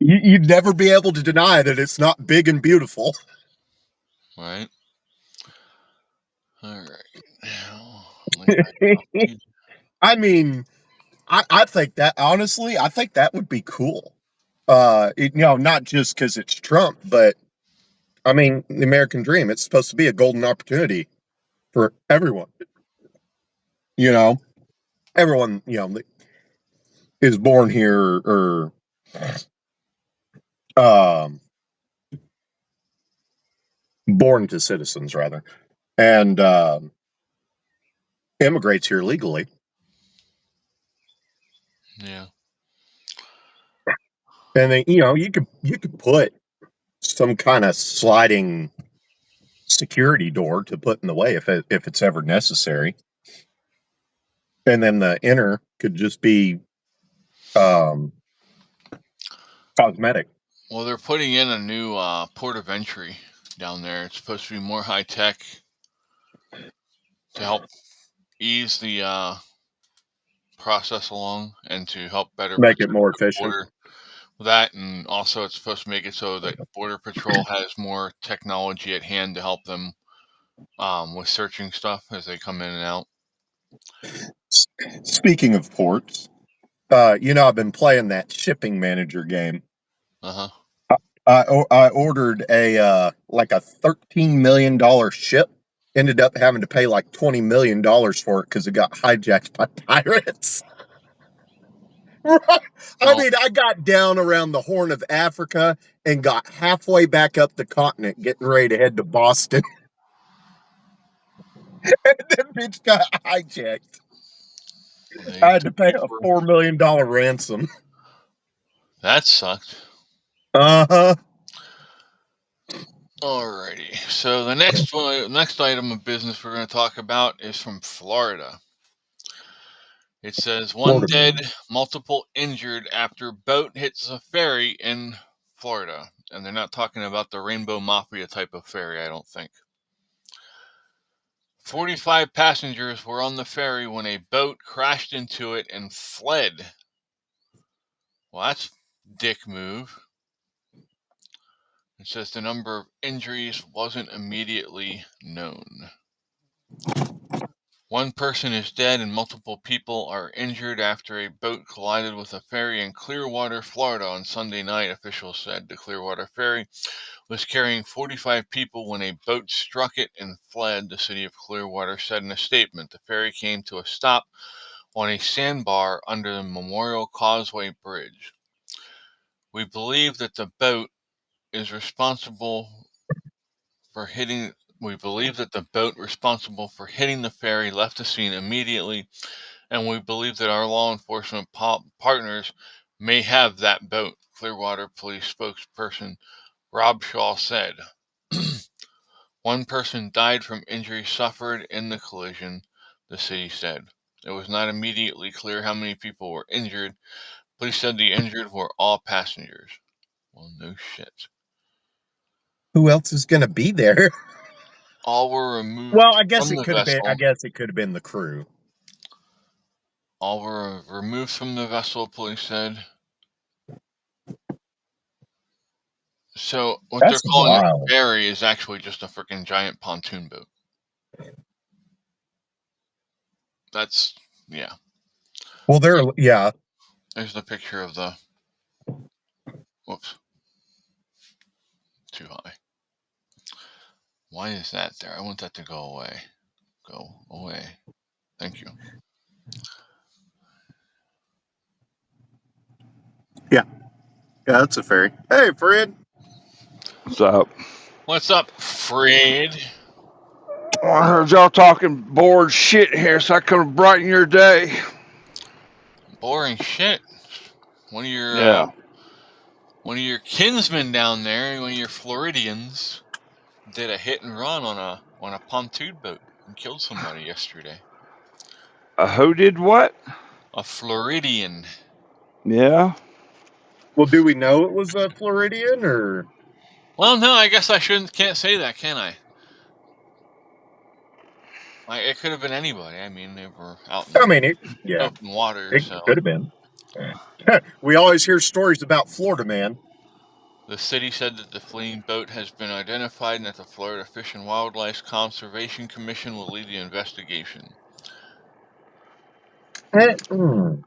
You'd never be able to deny that it's not big and beautiful. Right. All right. I mean, I think that honestly, I think that would be cool. Not just because it's Trump, but I mean, the American dream. It's supposed to be a golden opportunity for everyone. Everyone is born here or um, born to citizens rather, and immigrates here legally. Yeah. And then you could put some kind of sliding security door to put in the way if it's ever necessary, and then the inner could just be cosmetic. Well, they're putting in a new port of entry down there. It's supposed to be more high tech to help ease the process along and to help better Make it protect more the efficient. border. That, and also it's supposed to make it so that Border Patrol has more technology at hand to help them with searching stuff as they come in and out. Speaking of ports, I've been playing that shipping manager game. Uh-huh. I ordered a like a $13 million ship. Ended up having to pay like $20 million for it because it got hijacked by pirates. I mean, I got down around the Horn of Africa and got halfway back up the continent, getting ready to head to Boston. And then bitch got hijacked. I had to pay a $4 million ransom. That sucked. Uh-huh. Alrighty. So the next item of business we're going to talk about is from Florida. It says one dead, multiple injured after boat hits a ferry in Florida. And they're not talking about the Rainbow Mafia type of ferry, I don't think. 45 passengers were on the ferry when a boat crashed into it and fled. Well, that's dick move. It says the number of injuries wasn't immediately known. One person is dead and multiple people are injured after a boat collided with a ferry in Clearwater, Florida on Sunday night, officials said. The Clearwater ferry was carrying 45 people when a boat struck it and fled, the city of Clearwater said in a statement. The ferry came to a stop on a sandbar under the Memorial Causeway Bridge. We believe that the boat responsible for hitting the ferry left the scene immediately, and we believe that our law enforcement partners may have that boat, Clearwater Police spokesperson Rob Shaw said. One person died from injuries suffered in the collision, the city said. It was not immediately clear how many people were injured. Police said the injured were all passengers. Well, no shit. Who else is going to be there? All were removed Well, I guess from it the could have been. I vessel. guess it could have been the crew. All were removed from the vessel, police said. So what they're That's calling a wild. ferry is actually just a freaking giant pontoon boat. That's, yeah. Well, yeah. There's the picture of the, whoops, too high. Why is that there? I want that to go away. Go away. Thank you. Yeah, that's a fairy. Hey, Fred. What's up? What's up, Fred? Well, I heard y'all talking bored shit here, so I come brighten your day. Boring shit. One of your Yeah. one of your kinsmen down there, one of your Floridians, did a hit and run on a pontoon boat and killed somebody yesterday. Who did what? A Floridian. Yeah. Well, do we know it was a Floridian or? Well, no, I guess I can't say that, can I? It could have been anybody. I mean, they were out in open water, it so could have been. We always hear stories about Florida, man. the city said that the fleeing boat has been identified and that the Florida Fish and Wildlife Conservation Commission will lead the investigation. Mm.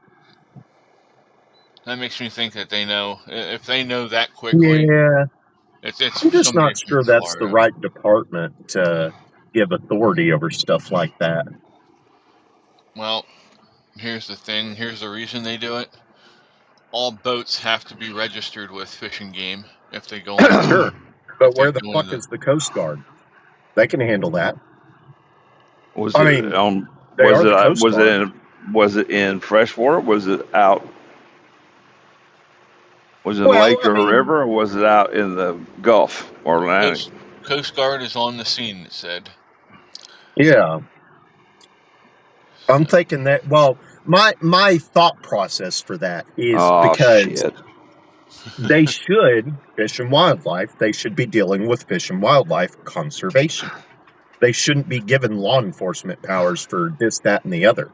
That makes me think that they know. If they know that quickly, Yeah, it's I'm just somebody not from sure that's the Florida. right department to give authority over stuff like that. Well, here's the thing. Here's the reason they do it. All boats have to be registered with Fish and Game if they go into. Sure, but where the fuck is the Coast Guard? They can handle that. Was I it mean, on? they Was are it? the Coast Was Guard. it in? Was it in freshwater? Was it out? Was it in a lake or a river, or was it out in the Gulf or Atlantic? Coast Guard is on the scene. It said. Yeah. I'm thinking that. Well, my thought process for that is because shit. they should Fish and Wildlife. They should be dealing with Fish and Wildlife conservation. They shouldn't be given law enforcement powers for this, that, and the other.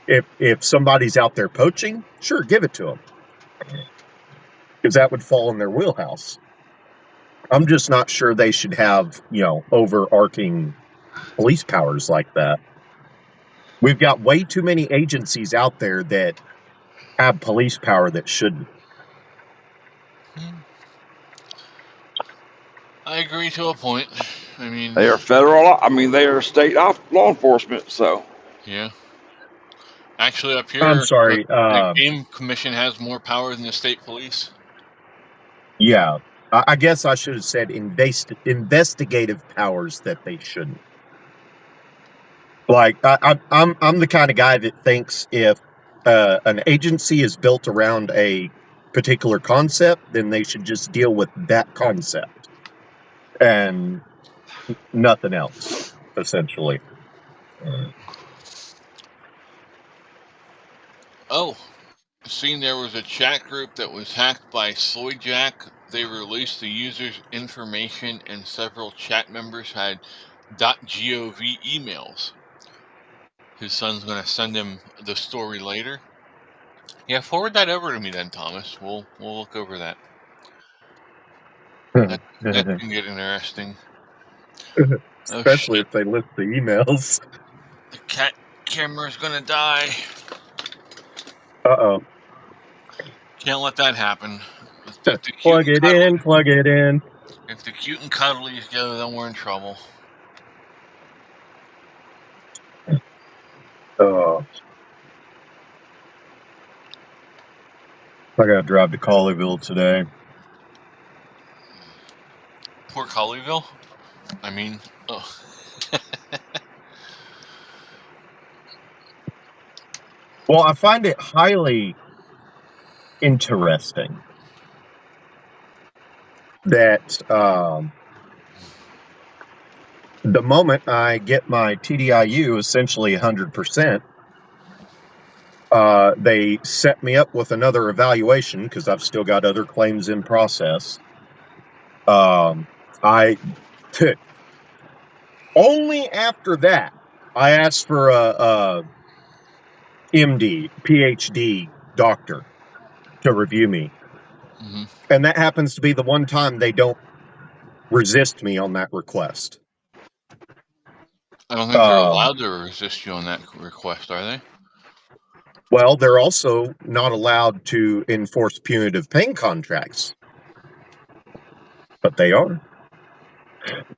If somebody's out there poaching, sure, give it to them, because that would fall in their wheelhouse. I'm just not sure they should have, overarching police powers like that. We've got way too many agencies out there that have police power that shouldn't. I agree to a point. I mean, they are federal. I mean, they are state law enforcement. So. Yeah. Actually, up here, I'm sorry. the Game Commission has more power than the state police. Yeah, I guess I should have said investigative powers that they shouldn't. Like I'm the kind of guy that thinks if an agency is built around a particular concept, then they should just deal with that concept and nothing else, essentially. Oh, seen there was a chat group that was hacked by Soyjack. They released the user's information, and several chat members had .gov emails. His son's going to send him the story later. Yeah, forward that over to me then, Thomas. We'll look over that. That can get interesting. Especially if they list the emails. The cat camera's gonna die. Uh-oh. Can't let that happen. Plug it in. If the cute and cuddlies go, then we're in trouble. Oh. I gotta drive to Colleyville today. Poor Colleyville? I mean, oh. Well, I find it highly interesting that the moment I get my TDIU essentially 100%, they set me up with another evaluation because I've still got other claims in process. Only after that, I asked for a MD, PhD doctor to review me. Mm-hmm. And that happens to be the one time they don't resist me on that request. I don't think they're allowed to resist you on that request, are they? Well, they're also not allowed to enforce punitive paying contracts. But they are.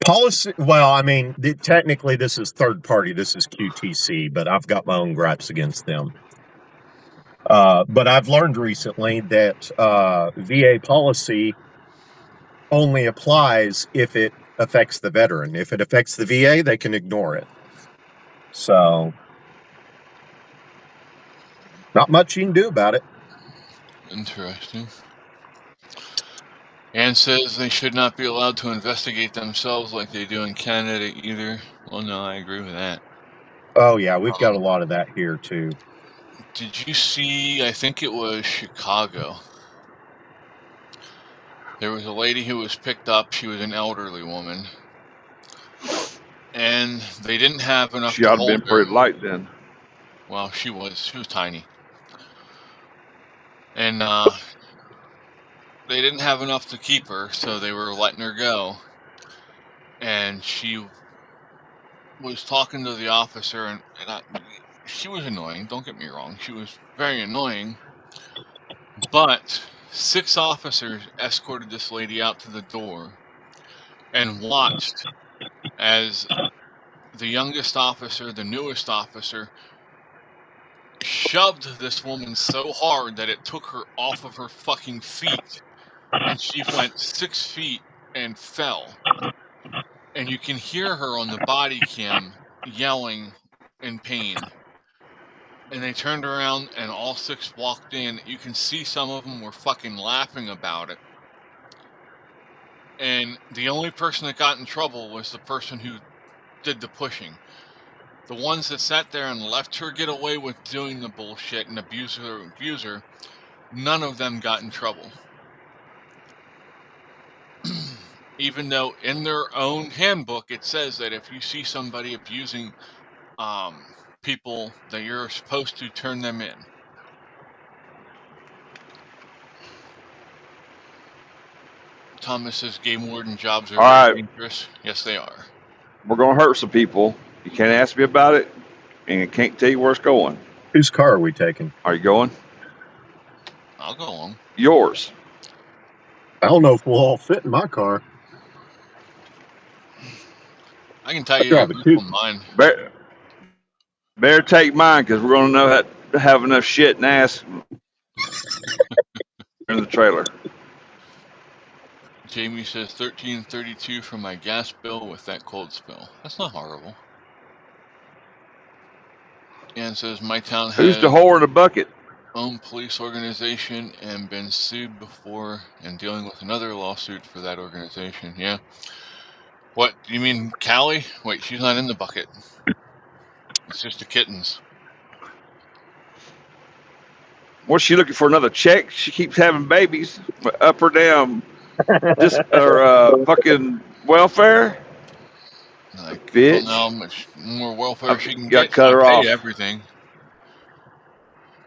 Policy, well, I mean, technically this is third party. This is QTC, but I've got my own gripes against them. But I've learned recently that VA policy only applies if it affects the veteran. If it affects the VA, they can ignore it. So, not much you can do about it. Interesting. Ann says they should not be allowed to investigate themselves like they do in Canada either. Well, no, I agree with that. Oh, yeah, we've got a lot of that here, too. Did you see, I think it was Chicago. There was a lady who was picked up. She was an elderly woman. And they didn't have enough She to ought to hold have been her. pretty light then. Well, she was tiny. And they didn't have enough to keep her, so they were letting her go. And she was talking to the officer, and she was annoying. Don't get me wrong. She was very annoying. But 6 officers escorted this lady out to the door and watched as the youngest officer, the newest officer, shoved this woman so hard that it took her off of her fucking feet. And she went 6 feet and fell. And you can hear her on the body cam yelling in pain. And they turned around and all 6 walked in. You can see some of them were fucking laughing about it. And the only person that got in trouble was the person who did the pushing. The ones that sat there and left her get away with doing the bullshit and abuse her, none of them got in trouble. Even though in their own handbook it says that if you see somebody abusing people, that you're supposed to turn them in. Thomas says game warden jobs are very dangerous. Yes, they are. We're going to hurt some people. You can't ask me about it, and I can't tell you where it's going. Whose car are we taking? Are you going? I'll go on. Yours. I don't know if we'll all fit in my car. I can tell you on mine. Better take mine, because we're going to know how to have enough shit and ass in the trailer. Jamie says $13.32 for my gas bill with that cold spill. That's not horrible. Ann says my town has Who's the whore in the bucket? Own police organization and been sued before and dealing with another lawsuit for that organization. Yeah. What, you mean Callie? Wait, she's not in the bucket. It's just the kittens. What's she looking for, another check? She keeps having babies. Up or down? Fucking welfare? Like, bitch. I don't know how much more welfare she can Got get. cut her off. Everything.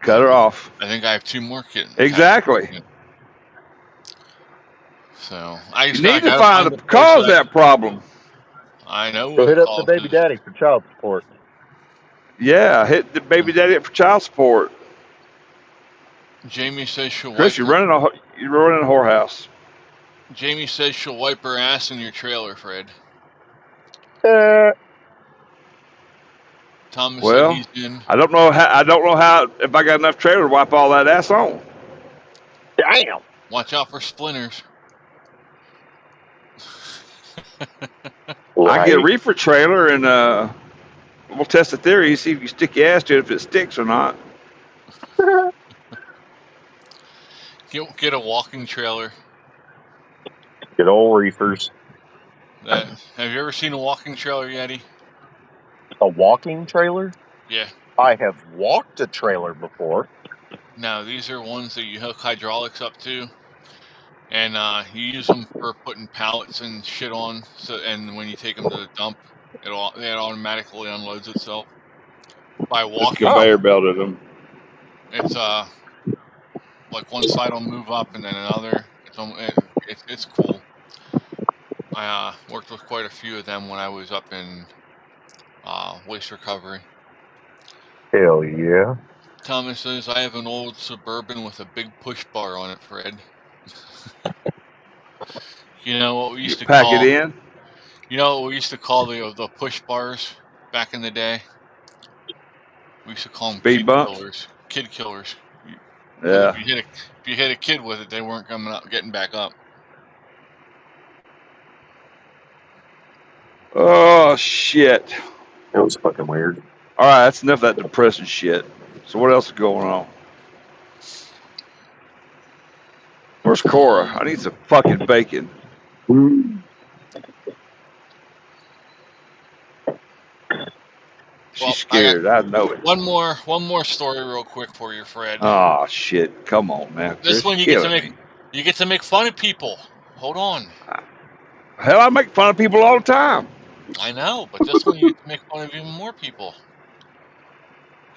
Cut her off. I think I have 2 more kittens. Exactly. So you need to find the cause of that problem. I know. Go hit up the baby daddy for child support. Yeah, hit the baby daddy up for child support. Jamie says she'll Chris, you're running a whorehouse. Jamie says she'll wipe her ass in your trailer, Fred. Thomas said he's in. I don't know how if I got enough trailer to wipe all that ass on. Damn. Watch out for splinters. I get a reefer trailer and we'll test the theory, see if you stick your ass to it, if it sticks or not. Get a walking trailer. Get old reefers. Have you ever seen a walking trailer, Yeti? A walking trailer? Yeah. I have walked a trailer before. No, these are ones that you hook hydraulics up to, and you use them for putting pallets and shit on. So, and when you take them to the dump, it automatically unloads itself by walking. Just conveyor belted them. It's like one side will move up and then another. It's cool. I worked with quite a few of them when I was up in waste recovery. Hell yeah. Thomas says, I have an old Suburban with a big push bar on it, Fred. You know what we You used to pack it call, in. you know what we used to call the push bars back in the day? We used to call them Speed kid bumps. killers. Kid killers. Because Yeah. if you hit a kid with it, they weren't coming up, getting back up. Oh shit. That was fucking weird. All right, that's enough of that depressing shit. So what else is going on? Where's Cora? I need some fucking bacon. She's Well, I got scared. I know it. one more story real quick for you, Fred. Oh shit! Come on, man. This Chris, one you're killing me. you get to make fun of people. Hold on. Hell, I make fun of people all the time. I know, but this one you get to make fun of even more people.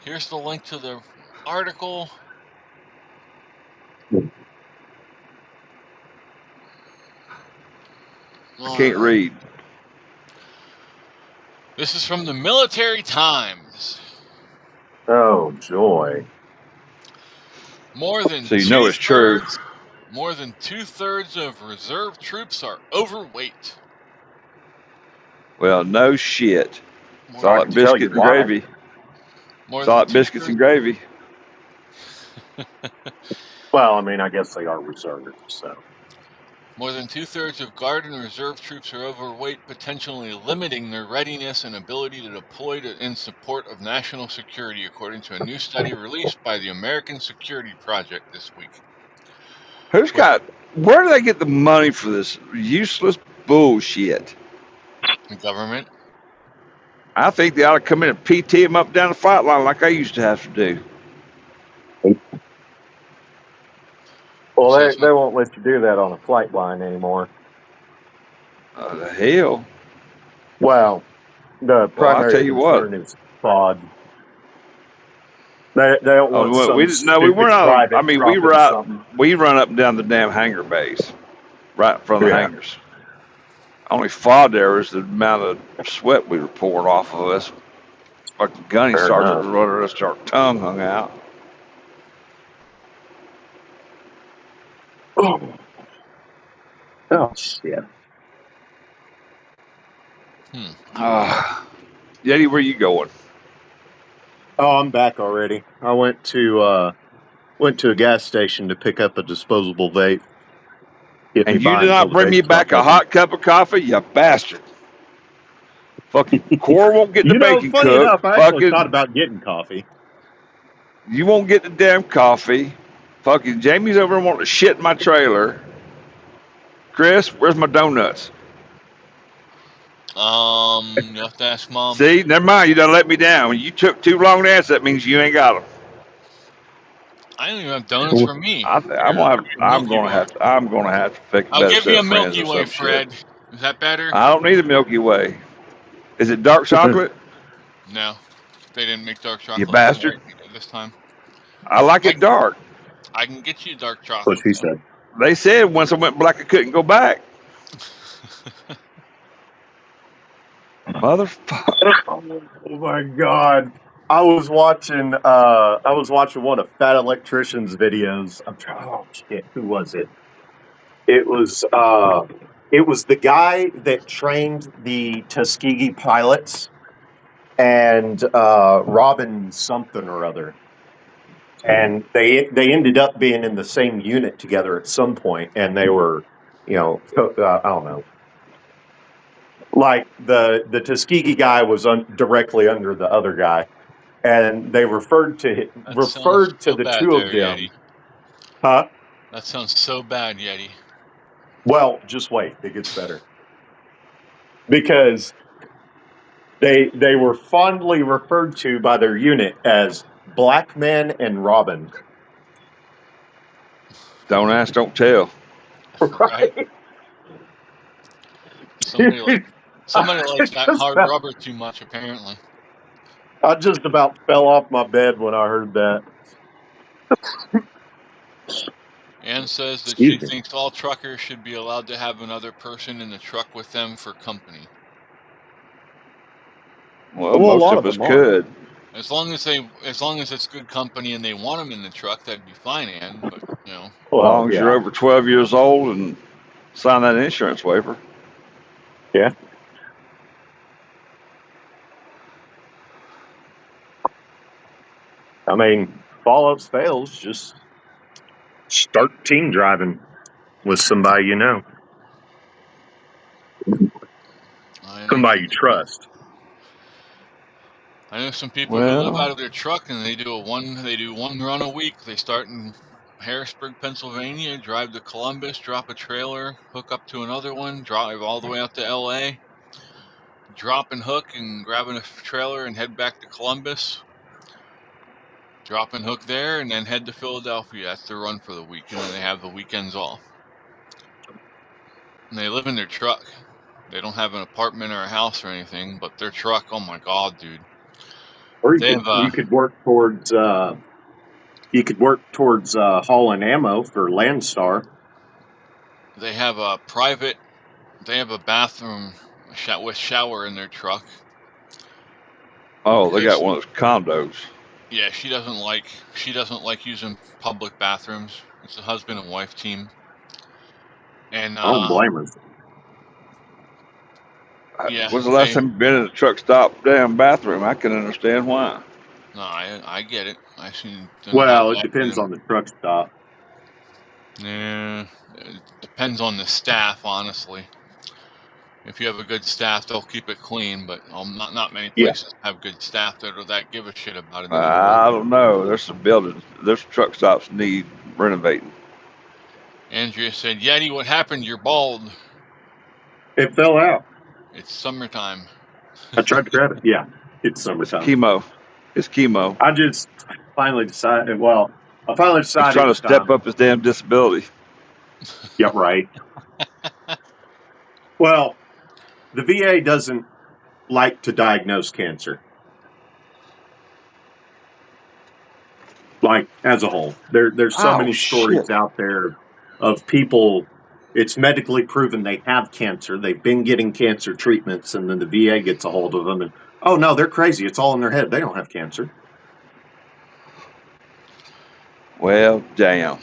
Here's the link to the article. I can't read. This is from the Military Times. Oh, joy. More than So you know it's true. More than 2/3 of reserve troops are overweight. Well, no shit. More It's all than like biscuits and why. gravy. More It's all than like biscuits and gravy. Well, I mean, I guess they are reserved, so. More than 2/3 of Guard and Reserve troops are overweight, potentially limiting their readiness and ability to deploy in support of national security, according to a new study released by the American Security Project this week. Where do they get the money for this useless bullshit? The government. I think they ought to come in and PT them up down the fight line like I used to have to do. Well, they won't let you do that on a flight line anymore. The hell? Well, the primary I'll tell you what. concern is fraud. They don't want some we stupid weren't out. private I mean, something. we run up and down the damn hangar base, right in front of the Yeah. hangars. Only fraud there is the amount of sweat we were pouring off of us. Fucking gunny Fair sergeant enough. running us, our tongue hung out. Oh shit. Yeti, where you going? Oh, I'm back already. I went to a gas station to pick up a disposable vape. Get me And you by did until not the bring me vape stop back a open. hot cup of coffee, you bastard. Fucking Cora won't get the bacon funny cooked. enough, I actually Fucking, thought about getting coffee. you won't get the damn coffee. Fucking Jamie's over and wanting to shit in my trailer. Chris, where's my donuts? You have to ask Mom. See, never mind. You done let me down. When you took too long to answer, that means you ain't got them. I don't even have donuts for me. I'm gonna have to pick a I'll better give set you a of friends Milky or Way, some Fred. shit. Is that better? I don't need a Milky Way. Is it dark chocolate? No, they didn't make dark chocolate. You bastard. This time. I like it dark. I can get you dark chocolate. What she said. They said once I went black, I couldn't go back. Motherfucker. Oh my god. I was watching one of Fat Electrician's videos. Oh shit, who was it? It was the guy that trained the Tuskegee pilots and Robin something or other. And they ended up being in the same unit together at some point, and they were, I don't know. Like the Tuskegee guy was directly under the other guy, and they referred to the two of them. Yeti. Huh? That sounds so bad, Yeti. Well, just wait, it gets better. Because they were fondly referred to by their unit as Black Man and Robin. Don't ask, don't tell. Right? Somebody likes that hard rubber too much, apparently. I just about fell off my bed when I heard that. Ann says that she thinks all truckers should be allowed to have another person in the truck with them for company. Well, Well, a most lot of of us them are. could. As long as it's good company and they want them in the truck, that'd be fine, Ann. But As Well, long as you're yeah, over 12 years old and sign that insurance waiver. yeah. I mean, if all else fails, just start team driving with somebody you know, I know somebody some you people. trust. I know some people who live out Well, of their truck and they do one run a week. They start in Harrisburg, Pennsylvania, drive to Columbus, drop a trailer, hook up to another one, drive all the way out to LA, drop and hook and grabbing a trailer and head back to Columbus, drop and hook there, and then head to Philadelphia. That's their run for the week, and then they have the weekends off. And they live in their truck. They don't have an apartment or a house or anything, but their truck, oh my God, dude. Or They have you could work towards hauling ammo for Landstar. they have a private, they have a bathroom with shower in their truck. oh, they got Chris, one of those condos. yeah, she doesn't like using public bathrooms. It's a husband and wife team. And I don't blame her. yeah, When's the last time you've been in a truck stop damn bathroom? I can understand why. no, I get it. I've seen them have Well, it depends often. on the truck stop. Yeah, it depends on the staff, honestly. If you have a good staff, they'll keep it clean, but not many Yeah. places have good staff that give a shit about it anymore. I don't know. There's some buildings, there's truck stops need renovating. Andrea said, Yeti, what happened? You're bald. It fell out. It's summertime. I tried to grab it. Yeah, it's It's summertime. chemo. It's chemo. I just finally decided. Well, I finally He's decided it trying to was step time. up his damn disability. Yeah, right. Well, the VA doesn't like to diagnose cancer, like as a whole. There's so many stories out there of people. It's medically proven they have cancer. They've been getting cancer treatments, and then the VA gets a hold of them, and oh no, they're crazy. It's all in their head. They don't have cancer. Well, damn.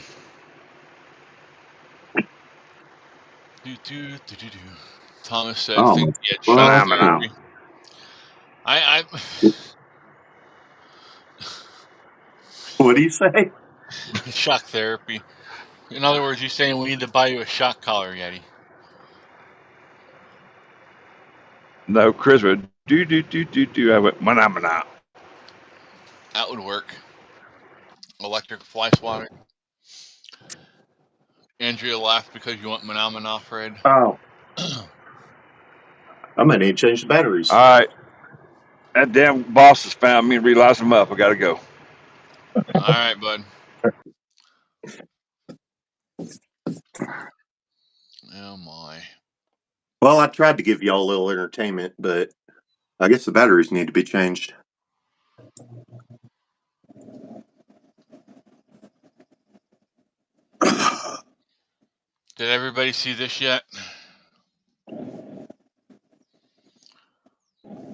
Thomas said, Oh, think he had shock well, therapy. I what do you say? shock therapy. In other words, he's saying we need to buy you a shock collar, Yeti. No, Chris would do. I went, mana. That would work. Electric fly swatter. Andrea laughed because you want Manamana, Fred. Oh, I might need to change the batteries. All right. That damn boss has found me and realized I'm up. I got to go. All right, bud. Oh, my. Well, I tried to give y'all a little entertainment, but I guess the batteries need to be changed. Did everybody see this yet?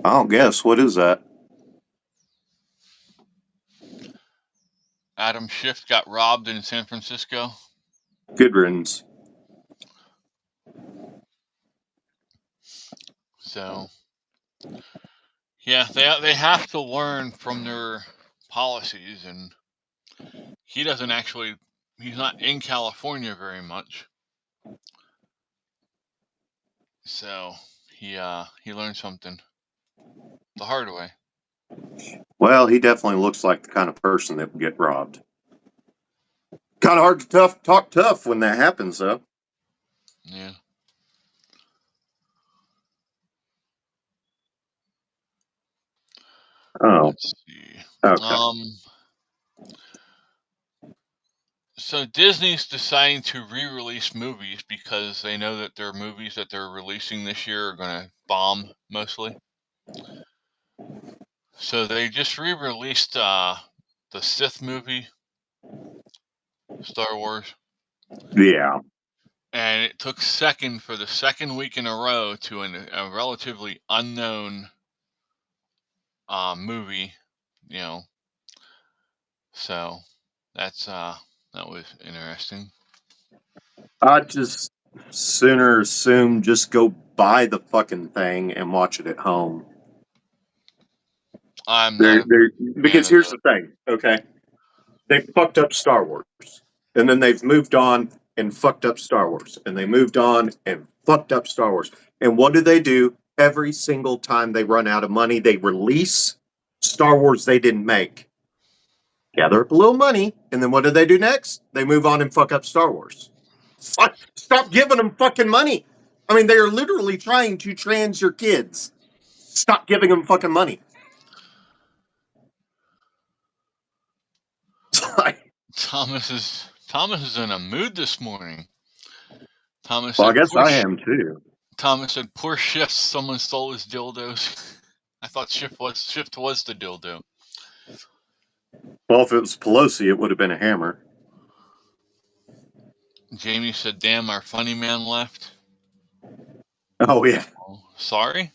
I don't guess. What is that? Adam Schiff got robbed in San Francisco. Good riddance. So, yeah, they have to learn from their policies, and he doesn't actually. He's not in California very much, so he learned something the hard way. Well, he definitely looks like the kind of person that would get robbed. Kind of hard to talk tough when that happens, though. Yeah. Oh, Let's see. okay. So Disney's deciding to re-release movies because they know that their movies that they're releasing this year are going to bomb mostly. So they just re-released the Sith movie, Star Wars. Yeah. And it took second for the second week in a row to a relatively unknown movie, you know. So that was interesting. I'd just sooner assume just go buy the fucking thing and watch it at home. I'm not a Because fan of here's the thing, okay? They fucked up Star Wars. And then they've moved on and fucked up Star Wars. And they moved on and fucked up Star Wars. And what do? Every single time they run out of money, they release Star Wars they didn't make. Gather up a little money, and then what do they do next? They move on and fuck up Star Wars. Stop giving them fucking money. I mean, they are literally trying to trans your kids. Stop giving them fucking money. Thomas is in a mood this morning. Thomas Well, I said, guess I am too. Thomas said, "Poor Shift, someone stole his dildos." I thought Shift was the dildo. Well, if it was Pelosi, it would have been a hammer. Jamie said, "Damn, our funny man left." Oh yeah. Oh, sorry.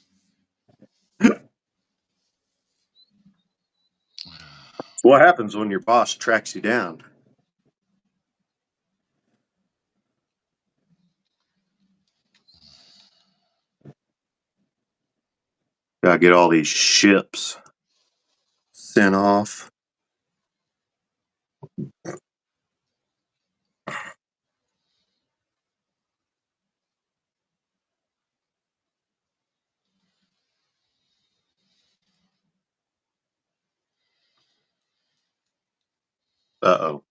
What happens when your boss tracks you down? Gotta get all these ships sent off. Uh-oh.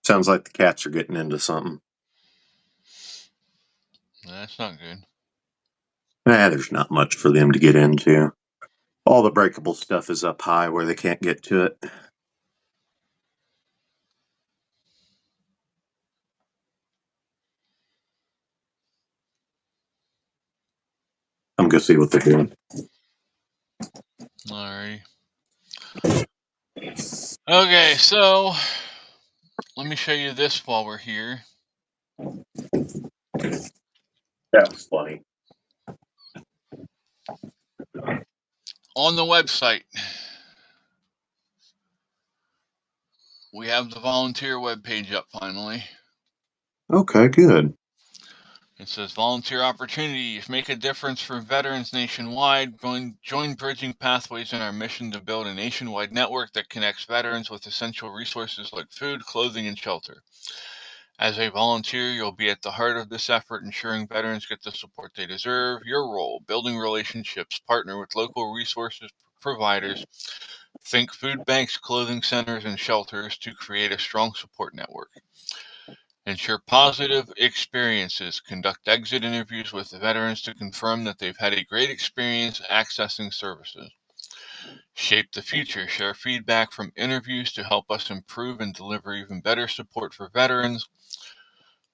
Sounds like the cats are getting into something. That's not good. There's not much for them to get into. All the breakable stuff is up high where they can't get to it. I'm going to see what they're doing. Alrighty. Okay, so let me show you this while we're here. That was funny. On the website, we have the volunteer webpage up finally. Okay, good. It says volunteer opportunities, make a difference for veterans nationwide. Join Bridging Pathways in our mission to build a nationwide network that connects veterans with essential resources like food, clothing, and shelter. As a volunteer, you'll be at the heart of this effort, ensuring veterans get the support they deserve. Your role, building relationships, partner with local resources providers, think food banks, clothing centers, and shelters to create a strong support network. Ensure positive experiences. Conduct exit interviews with the veterans to confirm that they've had a great experience accessing services. Shape the future. Share feedback from interviews to help us improve and deliver even better support for veterans.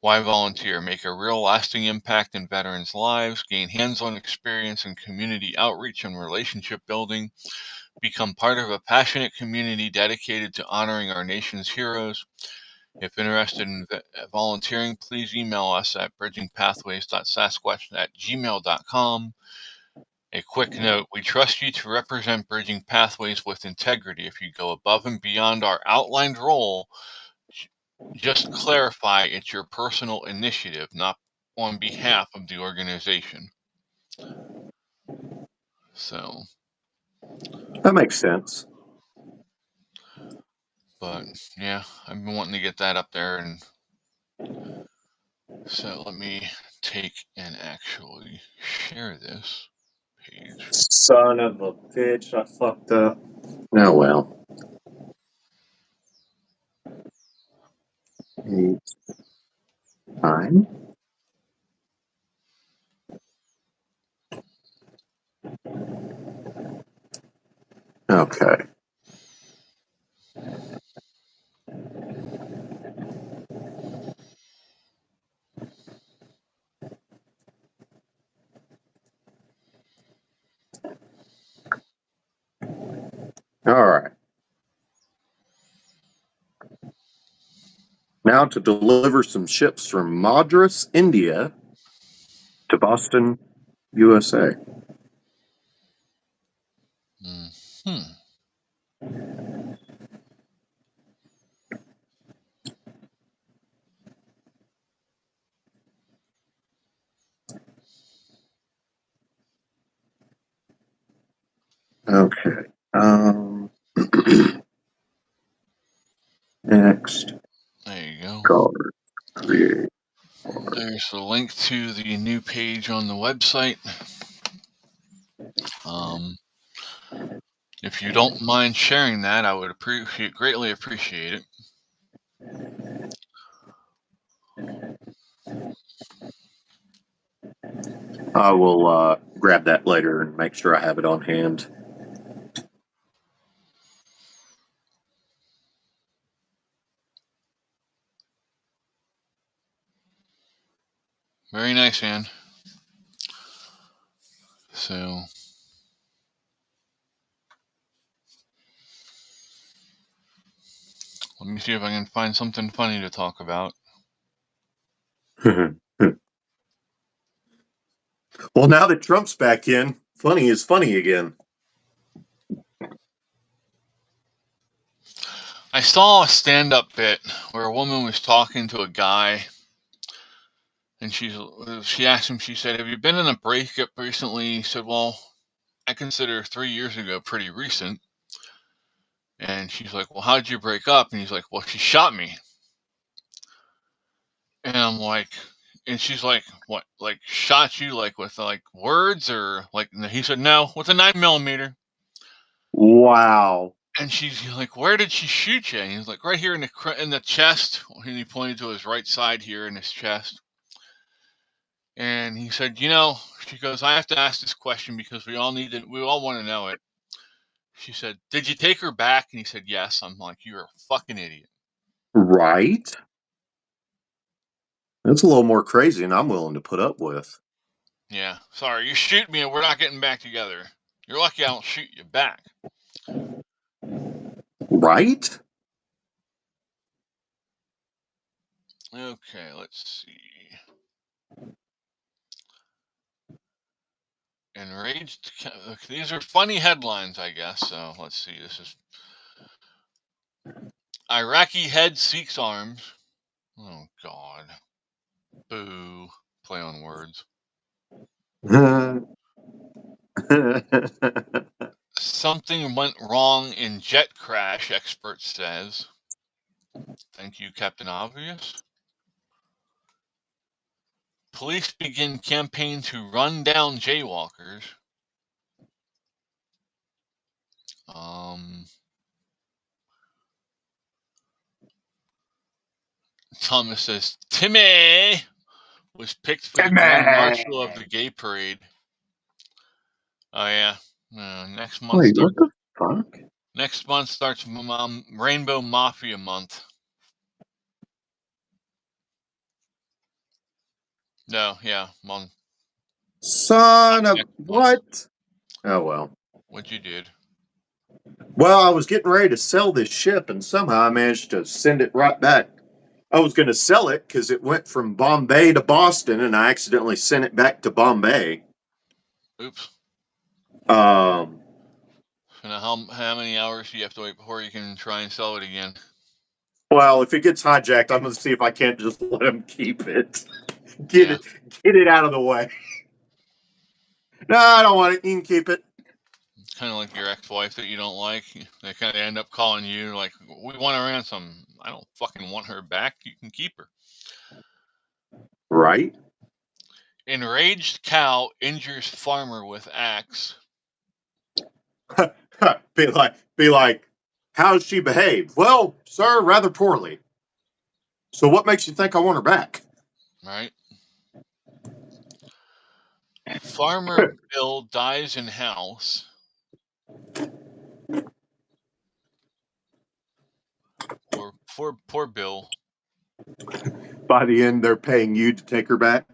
Why volunteer? Make a real lasting impact in veterans' lives. Gain hands-on experience in community outreach and relationship building. Become part of a passionate community dedicated to honoring our nation's heroes. If interested in volunteering, please email us at bridgingpathways.sasquatch@gmail.com. A quick note, we trust you to represent Bridging Pathways with integrity. If you go above and beyond our outlined role, just clarify it's your personal initiative, not on behalf of the organization. So. That makes sense. But yeah, I've been wanting to get that up there, and so let me take and actually share this page. Son of a bitch, I fucked up. Oh well. 8, 9. Okay. All right. Now to deliver some ships from Madras, India to Boston, USA. Okay. Next There you go. card. Create. There's the link to the new page on the website. If you don't mind sharing that, I would greatly appreciate it. I will grab that later and make sure I have it on hand. Very nice, Ann. So, let me see if I can find something funny to talk about. Well, now that Trump's back in, funny is funny again. I saw a stand-up bit where a woman was talking to a guy, and she asked him, she said, "Have you been in a breakup recently?" He said, "Well, I consider 3 years ago pretty recent." And she's like, "Well, how'd you break up?" And he's like, "Well, she shot me." And I'm like, and she's like, "What, like shot you like with like words or like?" And he said, "No, with a 9mm." Wow. And she's like, "Where did she shoot you?" And he's like, "Right here in the chest." And he pointed to his right side here in his chest. And he said, she goes, "I have to ask this question because we all want to know it." She said, "Did you take her back?" And he said, "Yes." I'm like, "You're a fucking idiot." Right? That's a little more crazy than I'm willing to put up with. Yeah. Sorry, you shoot me and we're not getting back together. You're lucky I don't shoot you back. Right? Okay, let's see. Enraged. These are funny headlines, I guess. So let's see. This is Iraqi head seeks arms. Oh, God. Boo. Play on words. Something went wrong in jet crash, expert says. Thank you, Captain Obvious. Police begin campaign to run down jaywalkers. Thomas says, Timmy was picked for the Grand Marshal of the Gay Parade. Oh, yeah. Next month. Wait, what the fuck? Next month starts Rainbow Mafia Month. No, yeah, month. Son of what? Oh, well. What you did? Well, I was getting ready to sell this ship, and somehow I managed to send it right back. I was going to sell it because it went from Bombay to Boston, and I accidentally sent it back to Bombay. Oops. Um, So now how many hours do you have to wait before you can try and sell it again? well, if it gets hijacked, I'm going to see if I can't just let them keep it. Get it out of the way. No, I don't want it. You can keep it. It's kind of like your ex-wife that you don't like. They kind of end up calling you like, "We want a ransom." I don't fucking want her back. You can keep her. Right? Enraged cow injures farmer with axe. Be like, how does she behave? Well, sir, rather poorly. So what makes you think I want her back? Right. Farmer Bill dies in house. Poor Bill. By the end, they're paying you to take her back?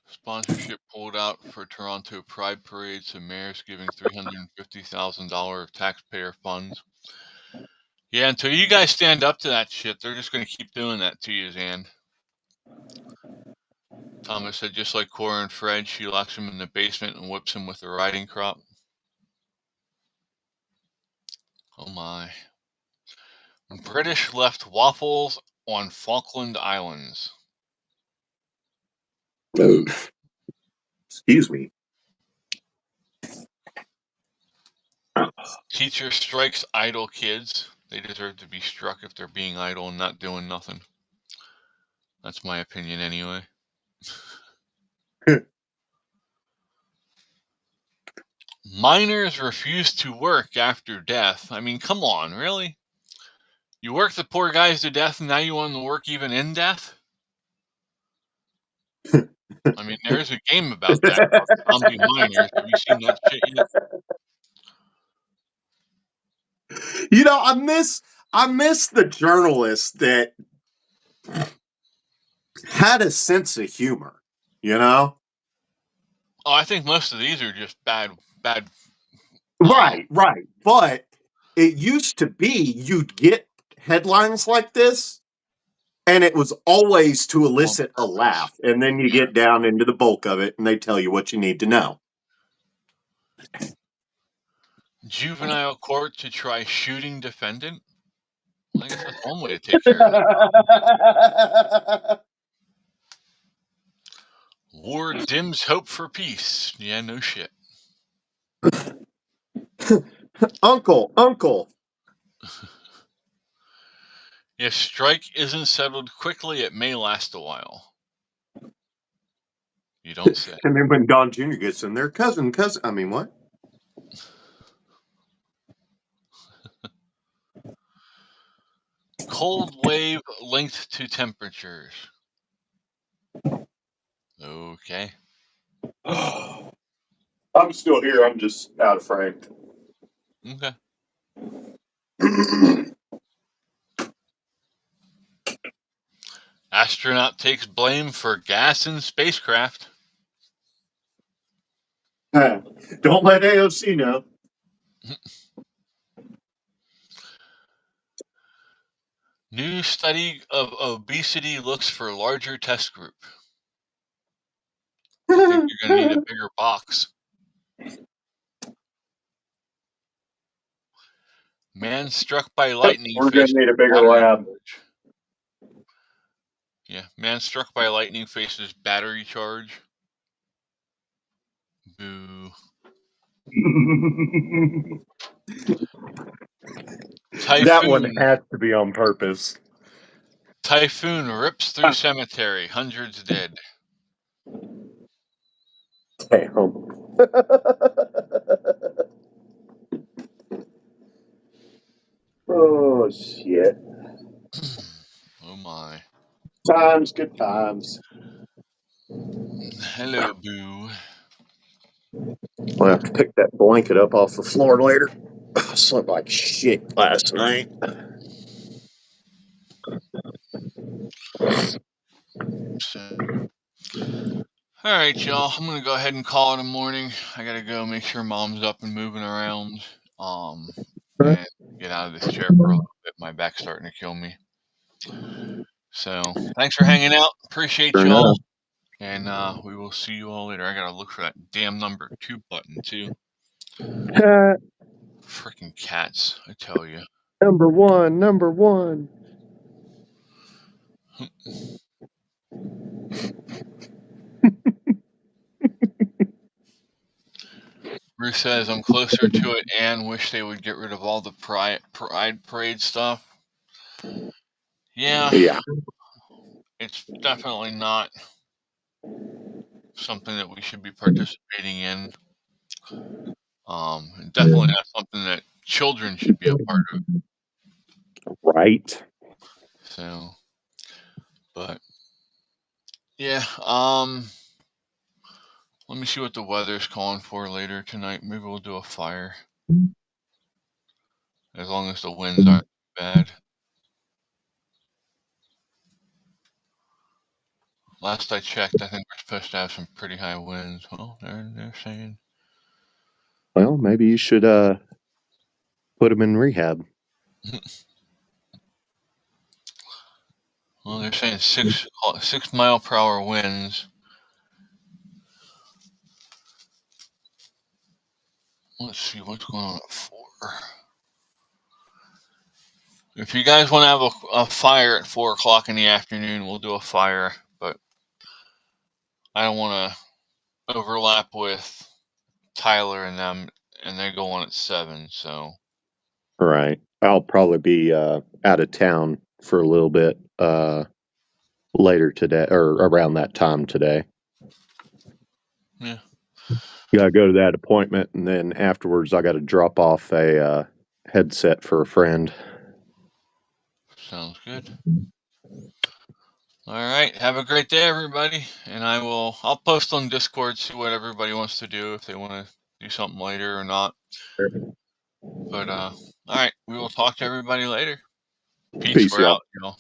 Sponsorship pulled out for Toronto Pride Parade, so mayor's giving $350,000 of taxpayer funds. Yeah, until you guys stand up to that shit, they're just going to keep doing that to you, Zan. Thomas said, just like Cora and Fred, she locks him in the basement and whips him with a riding crop. Oh my. British left waffles on Falkland Islands. Excuse me. Teacher strikes idle kids. They deserve to be struck if they're being idle and not doing nothing. That's my opinion anyway. Miners refuse to work after death. I mean, come on, really? You work the poor guys to death and now you want them to work even in death? I mean, there's a game about that called Zombie Miners. Have you seen that shit yet? You know, I miss the journalist that had a sense of humor, you know? Oh, I think most of these are just bad. Right. But it used to be you'd get headlines like this, and it was always to elicit a laugh. And then you get down into the bulk of it, and they tell you what you need to know. Juvenile court to try shooting defendant? I guess that's one way to take care of it. War dims hope for peace. Yeah, no shit. Uncle. If strike isn't settled quickly, it may last a while. You don't say. And then when Don Jr. gets in there, cousin, I mean, what? Cold wave linked to temperatures. Okay. I'm still here. I'm just out of frame. Okay. Astronaut takes blame for gas in spacecraft. Don't let AOC know. New study of obesity looks for larger test group. I think you're going to need a bigger box. Man struck by lightning. We're going to need a bigger lab. Yeah, man struck by lightning faces battery charge. Boo. Typhoon. That one has to be on purpose. Typhoon rips through cemetery. Hundreds dead. Damn. Oh, shit. Oh, my. Good times. Hello, Boo. I'll have to pick that blanket up off the floor later. I slept like shit last night. So, all right, y'all. I'm gonna go ahead and call it a morning. I gotta go make sure Mom's up and moving around. And get out of this chair for a little bit. My back's starting to kill me. So, thanks for hanging out. Appreciate y'all. And we will see you all later. I gotta look for that damn number 2 button too. Freaking cats, I tell you. Number one. Bruce says, I'm closer to it and wish they would get rid of all the pride parade stuff. Yeah. It's definitely not something that we should be participating in. Definitely not something that children should be a part of. Right. So, but yeah, let me see what the weather's calling for later tonight. Maybe we'll do a fire. As long as the winds aren't bad. Last I checked, I think we're supposed to have some pretty high winds. Well, they're saying. Well, maybe you should put them in rehab. Well, they're saying 6 mile per hour winds. Let's see what's going on at 4. If you guys want to have a fire at 4 o'clock in the afternoon, we'll do a fire. But I don't want to overlap with Tyler and them, and they go on at 7. So Right. I'll probably be out of town for a little bit later today, or around that time today. yeah, Gotta go to that appointment, and then afterwards I got to drop off a headset for a friend. sounds good. All right, have a great day, everybody, and I'll post on Discord, see what everybody wants to do, if they want to do something later or not. But all right, we will talk to everybody later. Peace. Peace, We're y'all. out, y'all.